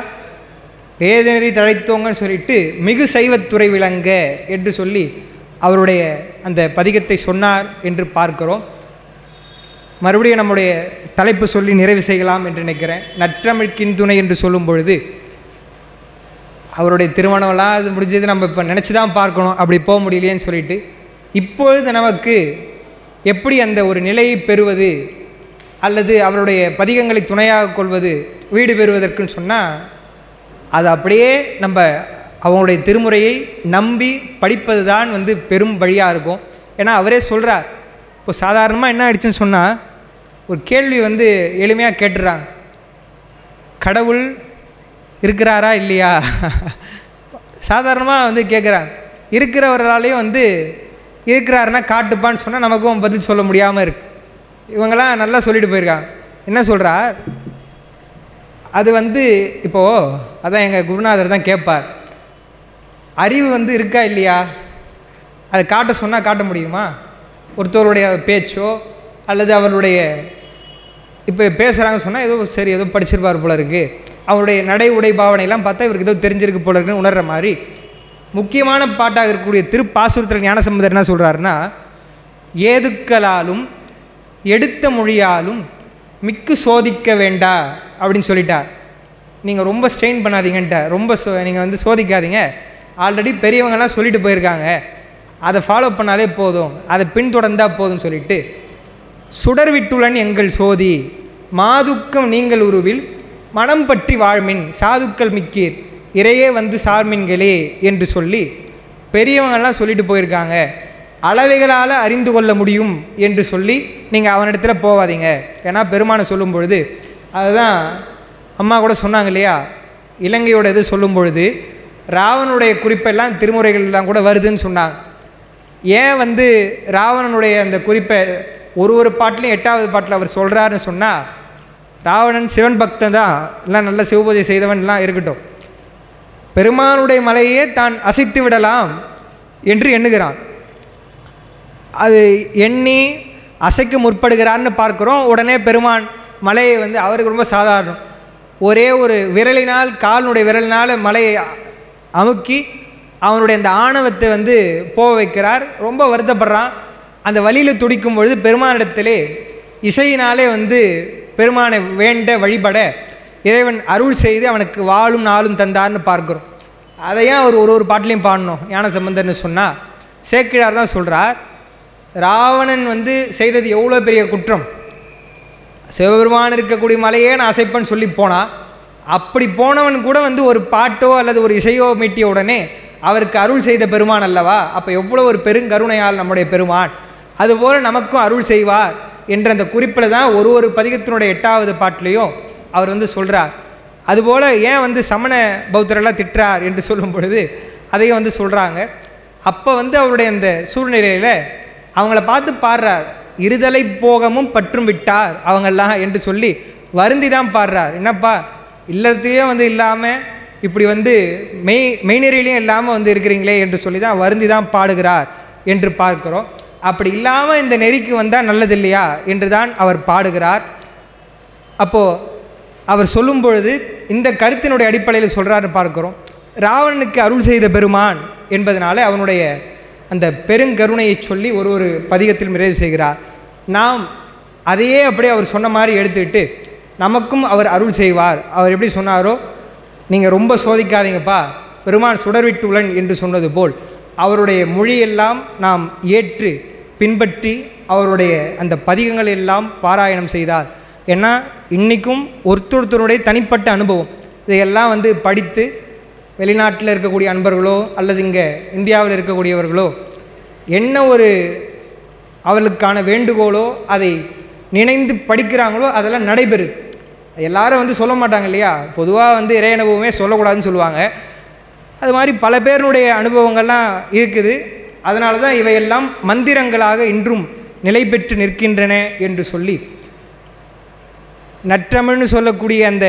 வேதநெறி தழைத்தோங்கன்னு சொல்லிட்டு மிகு சைவத்துறை விளங்க என்று சொல்லி அவருடைய அந்த பதிகத்தை சொன்னார் என்று பார்க்கிறோம். மறுபடியும் நம்முடைய தலைப்பு சொல்லி நிறைவு செய்யலாம் என்று நினைக்கிறேன். நற்றமிழ்கின் துணை என்று சொல்லும் பொழுது அவருடைய திருமணம்லாம் அது முடிஞ்சது நம்ம இப்போ நினச்சி தான் பார்க்கணும், அப்படி போக முடியலையேன்னு சொல்லிட்டு இப்பொழுது நமக்கு எப்படி அந்த ஒரு நிலையை பெறுவது அல்லது அவருடைய பதிகங்களை துணையாக கொள்வது வீடு பெறுவதற்குன்னு சொன்னால் அது அப்படியே நம்ம அவங்களுடைய திருமுறையை நம்பி படிப்பது தான் வந்து பெரும் வழியாக இருக்கும். ஏன்னா அவரே சொல்கிறார். இப்போ சாதாரணமாக என்ன ஆயிடுச்சுன்னு சொன்னால் ஒரு கேள்வி வந்து எளிமையாக கேட்டுறாங்க, கடவுள் இருக்கிறாரா இல்லையா சாதாரணமாக வந்து கேட்குறாங்க. இருக்கிறவர்களாலேயும் வந்து இருக்கிறாருன்னா காட்டுப்பான்னு சொன்னால் நமக்கும் பதில் சொல்ல முடியாமல் இருக்குது. இவங்களாம் நல்லா சொல்லிட்டு போயிருக்காங்க. என்ன சொல்கிறார், அது வந்து இப்போது அதான் எங்கள் குருநாதர் தான் கேட்பார், அறிவு வந்து இருக்கா இல்லையா, அதை காட்ட சொன்னால் காட்ட முடியுமா? ஒருத்தருடைய பேச்சோ அல்லது அவருடைய இப்போ பேசுகிறாங்க சொன்னால் ஏதோ சரி ஏதோ படிச்சிருப்பார் போல இருக்குது, அவருடைய நடை உடை பாவனையெல்லாம் பார்த்தா இவருக்கு ஏதோ தெரிஞ்சிருக்கு போல இருக்குன்னு உணர்கிற மாதிரி முக்கியமான பாட்டாக இருக்கக்கூடிய திருப்பாசுரத்தில் ஞானசம்பந்தர் என்ன சொல்கிறாருன்னா, ஏதுக்களாலும் எடுத்த மொழியாலும் மிக்கு சோதிக்க வேண்டா அப்படின்னு சொல்லிட்டார். நீங்கள் ரொம்ப ஸ்ட்ரெயின் பண்ணாதீங்கன்ட்ட, ரொம்ப நீங்கள் வந்து சோதிக்காதீங்க, ஆல்ரெடி பெரியவங்கெல்லாம் சொல்லிட்டு போயிருக்காங்க, அதை ஃபாலோ பண்ணாலே போதும், அதை பின்தொடர்ந்தால் போதும்னு சொல்லிட்டு சுடர் விட்டுளன் எங்கள் சோதி மாதுக்கம் நீங்கள் உருவில் மனம் பற்றி வாழ்மின் சாதுக்கள் மிக்கீர் இறையே வந்து சார்மின்களே என்று சொல்லி பெரியவங்கெல்லாம் சொல்லிட்டு போயிருக்காங்க, அளவைகளால் அறிந்து கொள்ள முடியும் என்று சொல்லி நீங்கள் அவனிடத்துல போகாதீங்க. ஏன்னா பெருமானை சொல்லும் பொழுது அதுதான் அம்மா கூட சொன்னாங்க இல்லையா, இலங்கையோட இது சொல்லும் பொழுது ராவனுடைய குறிப்பெல்லாம் திருமுறைகள்லாம் கூட வருதுன்னு சொன்னாங்க. ஏன் வந்து ராவணனுடைய அந்த குறிப்பை ஒரு பாட்டிலையும் 8வது பாட்டில் அவர் சொல்கிறாருன்னு சொன்னால், ராவணன் சிவன் பக்தன் தான், எல்லாம் நல்ல சிவபூஜை செய்தவன்லாம் இருக்கட்டும், பெருமானுடைய மலையே தான் அசைத்து விடலாம் என்று எண்ணுகிறான். அது எண்ணி அசைக்க முற்படுகிறார்னு பார்க்குறோம். உடனே பெருமான் மலையை வந்து அவருக்கு ரொம்ப சாதாரணம், ஒரே ஒரு விரலினால், காலினுடைய விரலினால் மலையை அமுக்கி அவனுடைய அந்த ஆணவத்தை வந்து போக வைக்கிறார். ரொம்ப வருத்தப்படுறான். அந்த வழியில் துடிக்கும் பொழுது பெருமானிடத்திலே இசையினாலே வந்து பெருமானை வேண்ட வழிபட இறைவன் அருள் செய்து அவனுக்கு வாழும் நாளும் தந்தார்னு பார்க்குறோம். அதையும் அவர் ஒரு பாட்டிலையும் பாடணும். ஞானசம்பந்தர்னு சொன்னால் சேக்கிழார் தான் சொல்கிறார், ராவணன் வந்து செய்தது எவ்வளோ பெரிய குற்றம், சிவபெருமான் இருக்கக்கூடிய மலையே நான் அசைப்பேன்னு சொல்லி போனால், அப்படி போனவன் கூட வந்து ஒரு பாட்டோ அல்லது ஒரு இசையோ மீட்டிய உடனே அவருக்கு அருள் செய்த பெருமான் அல்லவா, அப்போ எவ்வளோ ஒரு பெருங்கருணையால் நம்முடைய பெருமான், அதுபோல் நமக்கும் அருள் செய்வார் என்ற அந்த குறிப்பில் தான் ஒரு பதிகத்தினுடைய 8வது பாட்டிலையும் அவர் வந்து சொல்கிறார். அதுபோல் ஏன் வந்து சமண பௌத்தரெல்லாம் திட்டுறார் என்று சொல்லும் பொழுது அதையும் வந்து சொல்கிறாங்க. அப்போ வந்து அவருடைய அந்த சூழ்நிலையில் அவங்கள பார்த்து பாடுறார், இருதலை போகமும் பற்றும் விட்டார் அவங்கெல்லாம் என்று சொல்லி வருந்தி தான் பாடுறார். என்னப்பா இல்லத்திலேயே வந்து இல்லாமல் இப்படி வந்து மெய்நெறியிலையும் இல்லாமல் வந்து இருக்கிறீங்களே என்று சொல்லி தான் வருந்தி தான் பாடுகிறார் என்று பார்க்கிறோம். அப்படி இல்லாமல் இந்த நெறிக்கு வந்தால் நல்லது இல்லையா என்று தான் அவர் பாடுகிறார். அப்போது அவர் சொல்லும் பொழுது இந்த கருத்தினுடைய அடிப்படையில் சொல்கிறாரு பார்க்கிறோம். ராவணனுக்கு அருள் செய்த பெருமான் என்பதனால அவனுடைய அந்த பெருங்கருணையை சொல்லி ஒரு பதிகத்தில் நிறைவு செய்கிறார். நாம் அதையே அப்படியே அவர் சொன்ன மாதிரி எடுத்துக்கிட்டு நமக்கும் அவர் அருள் செய்வார். அவர் எப்படி சொன்னாரோ, நீங்கள் ரொம்ப சோதிக்காதீங்கப்பா, பெருமான் சுடர்விட்டுள்ளன் என்று சொன்னது போல் அவருடைய மொழியெல்லாம் நாம் ஏற்று பின்பற்றி அவருடைய அந்த பதிகங்கள் எல்லாம் பாராயணம் செய்தார். ஏன்னா இன்றைக்கும் ஒருத்தருடைய தனிப்பட்ட அனுபவம் இதையெல்லாம் வந்து படித்து வெளிநாட்டில் இருக்கக்கூடிய அன்பர்களோ அல்லது இங்கே இந்தியாவில் இருக்கக்கூடியவர்களோ என்ன ஒரு அவளுக்கான வேண்டுகோளோ அதை நினைந்து படிக்கிறாங்களோ அதெல்லாம் நடைபெறுது. எல்லாரும் வந்து சொல்ல மாட்டாங்க இல்லையா, பொதுவாக வந்து இறை அனுபவமே சொல்லக்கூடாதுன்னு சொல்லுவாங்க. அது மாதிரி பல பேருடைய அனுபவங்கள்லாம் இருக்குது. அதனால தான் இவையெல்லாம் மந்திரங்களாக இன்றும் நிலை பெற்று நிற்கின்றன என்று சொல்லி நற்றமிழ்னு சொல்லக்கூடிய அந்த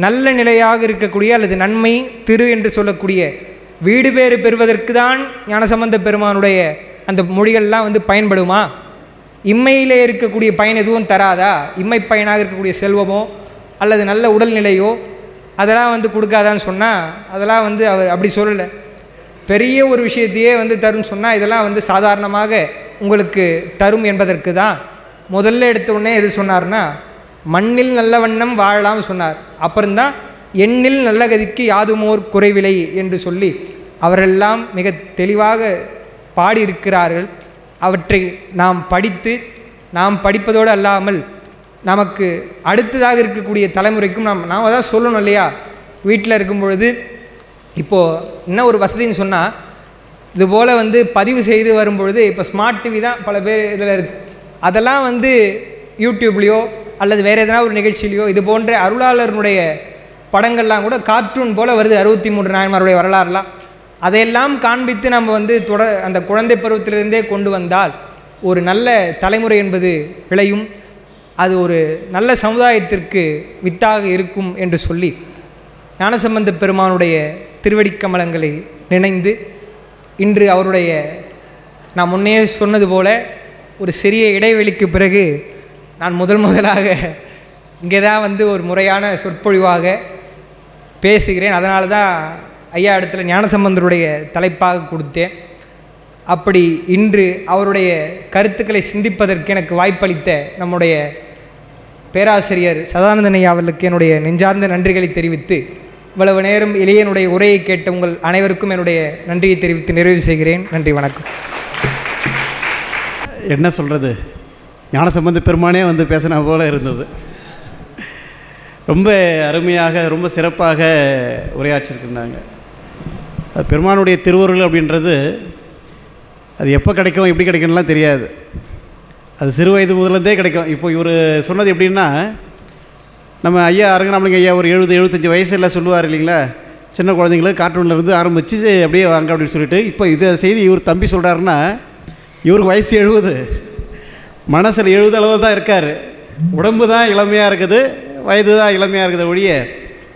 நல்ல நிலையாக இருக்கக்கூடிய அல்லது நன்மை திரு என்று சொல்லக்கூடிய வீடு பேறு பெறுவதற்கு தான் ஞானசம்பந்த பெருமானுடைய அந்த மொழிகள்லாம் வந்து பயன்படுமா? இம்மையிலே இருக்கக்கூடிய பயன் எதுவும் தராதா? இம்மை பயனாக இருக்கக்கூடிய செல்வமோ அல்லது நல்ல உடல்நிலையோ அதெல்லாம் வந்து கொடுக்காதான்னு சொன்னால் அதெல்லாம் வந்து அவர் அப்படி சொல்லலை. பெரிய ஒரு விஷயத்தையே வந்து தரும்னு சொன்னால் இதெல்லாம் வந்து சாதாரணமாக உங்களுக்கு தரும் என்பதற்கு தான் முதல்ல எடுத்த உடனே எது சொன்னார்னா, மண்ணில் நல்ல வண்ணம் வாழலாம் சொன்னார். அப்புறம்தான் எண்ணில் நல்ல கதிக்கு யாதுமோர் குறைவில்லை என்று சொல்லி அவரெல்லாம் மிக தெளிவாக பாடியிருக்கிறார்கள். அவற்றை நாம் படித்து நாம் படிப்பதோடு அல்லாமல் நமக்கு அடுத்ததாக இருக்கக்கூடிய தலைமுறைக்கும் நாம் அதான் சொல்லணும் இல்லையா. வீட்டில் இருக்கும் பொழுது இப்போது என்ன ஒரு வசதின்னு சொன்னால், இதுபோல் வந்து பதிவு செய்து வரும்பொழுது இப்போ ஸ்மார்ட் டிவி தான் பல பேர் இதில் இருக்குது. அதெல்லாம் வந்து யூடியூப்லேயோ அல்லது வேறு எதனா ஒரு நிகழ்ச்சியிலையோ இது போன்ற அருளாளருடைய படங்கள்லாம் கூட கார்ட்டூன் போல் வருது. 63 நாயன்மாருடைய வரலாறுலாம் அதையெல்லாம் காண்பித்து நம்ம வந்து அந்த குழந்தை பருவத்திலிருந்தே கொண்டு வந்தால் ஒரு நல்ல தலைமுறை என்பது விளையும். அது ஒரு நல்ல சமுதாயத்திற்கு வித்தாக இருக்கும் என்று சொல்லி ஞானசம்பந்த பெருமானுடைய திருவடிக்கமலங்களை நினைந்து இன்று அவருடைய நான் முன்னே சொன்னது போல ஒரு சிறிய இடைவெளிக்கு பிறகு நான் முதலாக இங்கே தான் வந்து ஒரு முறையான சொற்பொழிவாக பேசுகிறேன். அதனால தான் ஐயா இடத்துல ஞானசம்பந்தருடைய தலைப்பாக கொடுத்தேன். அப்படி இன்று அவருடைய கருத்துக்களை சிந்திப்பதற்கு எனக்கு வாய்ப்பளித்த நம்முடைய பேராசிரியர் சதானந்தன் ஐயா அவர்களுக்கு என்னுடைய நெஞ்சார்ந்த நன்றிகளை தெரிவித்து, இவ்வளவு நேரம் இளையனுடைய உரையை கேட்ட உங்கள் அனைவருக்கும் என்னுடைய நன்றியை தெரிவித்து நிறைவு செய்கிறேன். நன்றி, வணக்கம். என்ன சொல்கிறது, ஞானசம்பந்த பெருமானே வந்து பேசின போல இருந்தது. ரொம்ப அருமையாக ரொம்ப சிறப்பாக உரையாற்றிருக்கிறாங்க. அது பெருமானுடைய திருவருள் அப்படின்றது அது எப்போ கிடைக்கும் எப்படி கிடைக்கும்லாம் தெரியாது. அது சிறு வயது முதலேருந்தே கிடைக்கும். இப்போ இவர் சொன்னது எப்படின்னா, நம்ம ஐயா அரங்கராமலிங்க ஐயா ஒரு 70-75 வயசில் சொல்லுவார் இல்லைங்களா, சின்ன குழந்தைங்களுக்கு கார்ட்டூன்லேருந்து ஆரம்பித்து அப்படியே வாங்க அப்படின்னு சொல்லிட்டு, இப்போ இதை செய்தி இவர் தம்பி சொல்கிறாருன்னா இவருக்கு வயசு 70, மனசில் 70 அளவு தான் இருக்கார். உடம்பு தான் இளமையாக இருக்குது, வயது தான் இளமையாக இருக்குது ஒழிய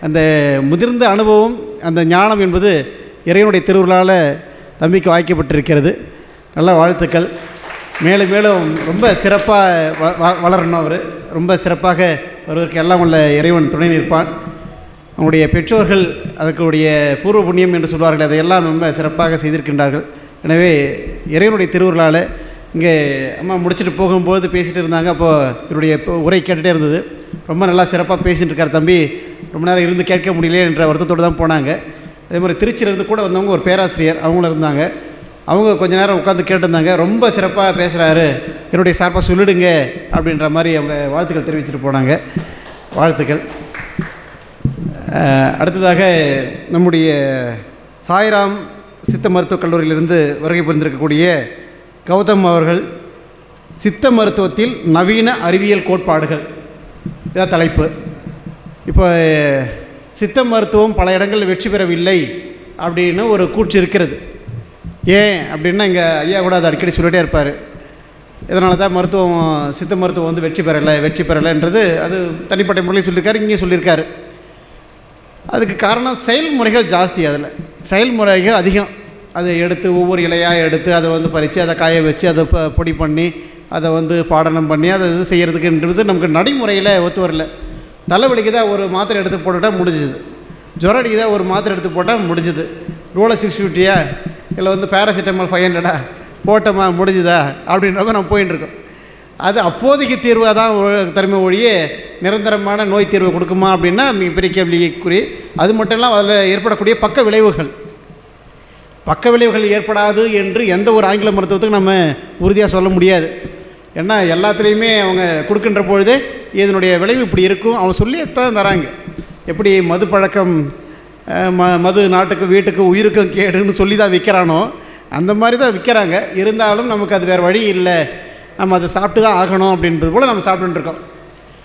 அந்த முதிர்ந்த அனுபவம் அந்த ஞானம் என்பது இறைவனுடைய திருவுருளால் தம்பிக்கு வாய்க்கப்பட்டிருக்கிறது. நல்ல வாழ்த்துக்கள். மேலும் மேலும் ரொம்ப சிறப்பாக வளரணும். அவர் ரொம்ப சிறப்பாக வருவதற்கு எல்லாம் உள்ள இறைவன் துணை நிற்பான். அவங்களுடைய பெற்றோர்கள் அதற்குடைய பூர்வ புண்ணியம் என்று சொல்வார்கள், அதையெல்லாம் ரொம்ப சிறப்பாக செய்திருக்கின்றார்கள். எனவே இறைவனுடைய திருவுருளால் இங்கே அம்மா முடிச்சுட்டு போகும்போது பேசிகிட்டு இருந்தாங்க. அப்போது இவருடைய உரை கேட்டுகிட்டே இருந்தது. ரொம்ப நல்லா சிறப்பாக பேசிகிட்டு இருக்கார் தம்பி, ரொம்ப நேரம் இருந்து கேட்க முடியல என்ற வருத்தத்தோடு தான் போனாங்க. அதே மாதிரி திருச்சியிலேருந்து கூட வந்தவங்க ஒரு பேராசிரியர் அவங்களும் இருந்தாங்க. அவங்க கொஞ்ச நேரம் உட்காந்து கேட்டிருந்தாங்க. ரொம்ப சிறப்பாக பேசுகிறாரு, என்னுடைய சார்பாக சொல்லிடுங்க அப்படின்ற மாதிரி அவங்க வாழ்த்துக்கள் தெரிவிச்சுட்டு போனாங்க. வாழ்த்துக்கள். அடுத்ததாக நம்முடைய சாய்ராம் சித்த மருத்துவக் கல்லூரியிலிருந்து வருகை புரிந்திருக்கக்கூடிய கௌதம் அவர்கள், சித்த மருத்துவத்தில் நவீன அறிவியல் கோட்பாடுகள், இதான் தலைப்பு. இப்போ சித்த மருத்துவம் பல இடங்களில் வெற்றி பெறவில்லை அப்படின்னு ஒரு கூற்று இருக்கிறது. ஏன் அப்படின்னா இங்கே ஐயா கூட அதை அடிக்கடி சொல்லிகிட்டே இருப்பார். இதனால தான் சித்த மருத்துவம் வந்து வெற்றி பெறலைன்றது அது தனிப்பட்ட முறையில் சொல்லியிருக்காரு, இங்கேயும் சொல்லியிருக்காரு. அதுக்கு காரணம் செயல்முறைகள் ஜாஸ்தி, அதில் செயல்முறைகள் அதிகம். அதை எடுத்து ஒவ்வொரு இலையாக எடுத்து அதை வந்து பறித்து அதை காய வச்சு அதை பொடி பண்ணி அதை வந்து பாடனம் பண்ணி அதை இது செய்கிறதுக்குன்றது நமக்கு நடைமுறையில் ஒத்து வரல. தலைவலிக்குதா ஒரு மாத்திரை எடுத்து போட்டுட்டால் முடிஞ்சுது, ஜுரம் அடிக்குதா ஒரு மாத்திரை எடுத்து போட்டால் முடிஞ்சுது, ரோலை 650 இல்லை வந்து பேராசிட்டமால் 500 போட்டோமா முடிஞ்சுதா அப்படின்ற மாதிரி நம்ம போயின்னு இருக்கோம். அது அப்போதைக்கு தீர்வாக தான் தருமை ஒழிய நிரந்தரமான நோய் தீர்வை கொடுக்குமா அப்படின்னா மிகப்பெரிய கேள்விக்குறி. அது மட்டும் இல்லாமல் அதில் ஏற்படக்கூடிய பக்க விளைவுகள் ஏற்படாது என்று எந்த ஒரு ஆங்கில மருத்துவத்துக்கும் நம்ம உறுதியாக சொல்ல முடியாது. ஏன்னா எல்லாத்துலேயுமே அவங்க கொடுக்கின்ற பொழுது இதனுடைய விளைவு இப்படி இருக்கும் அவங்க சொல்லித்தான் தராங்க. எப்படி மது பழக்கம் மது நாட்டுக்கு வீட்டுக்கு உயிருக்கும் கேடுன்னு சொல்லி தான் விற்கிறானோ அந்த மாதிரி தான் விற்கிறாங்க. இருந்தாலும் நமக்கு அது வேறு வழி இல்லை, நம்ம அதை சாப்பிட்டு தான் ஆகணும் அப்படின்றது போல் நம்ம சாப்பிட்டுருக்கோம்.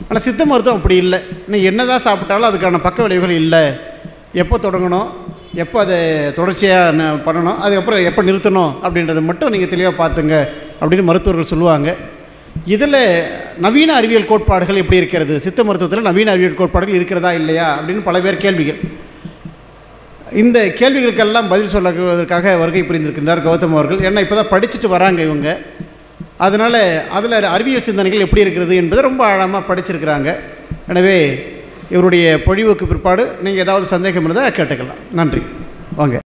ஆனால் சித்த மருத்துவம் அப்படி இல்லை. இன்னும் என்ன தான் சாப்பிட்டாலும் அதுக்கான பக்க விளைவுகள் இல்லை. எப்போ தொடங்கணும், எப்போ அதை தொடர்ச்சியாக பண்ணணும், அதுக்கப்புறம் எப்போ நிறுத்தணும் அப்படின்றத மட்டும் நீங்கள் தெளிவாக பார்த்துங்க அப்படின்னு மருத்துவர்கள் சொல்லுவாங்க. இதில் நவீன அறிவியல் கோட்பாடுகள் எப்படி இருக்கிறது, சித்த மருத்துவத்தில் நவீன அறிவியல் கோட்பாடுகள் இருக்கிறதா இல்லையா அப்படின்னு பல பேர் கேள்விகள். இந்த கேள்விகளுக்கெல்லாம் பதில் சொல்லுவதற்காக வருகை புரிந்திருக்கின்றார் கௌதம் அவர்கள். ஏன்னா இப்போ தான் படிச்சுட்டு வராங்க இவங்க. அதனால் அதில் அறிவியல் சிந்தனைகள் எப்படி இருக்கிறது என்பதை ரொம்ப ஆழமாக படிச்சிருக்கிறாங்க. எனவே இவருடைய பொழிவுக்கு பிற்பாடு நீங்கள் ஏதாவது சந்தேகம் இருந்தால் கேட்டுக்கலாம். நன்றி. வாங்க.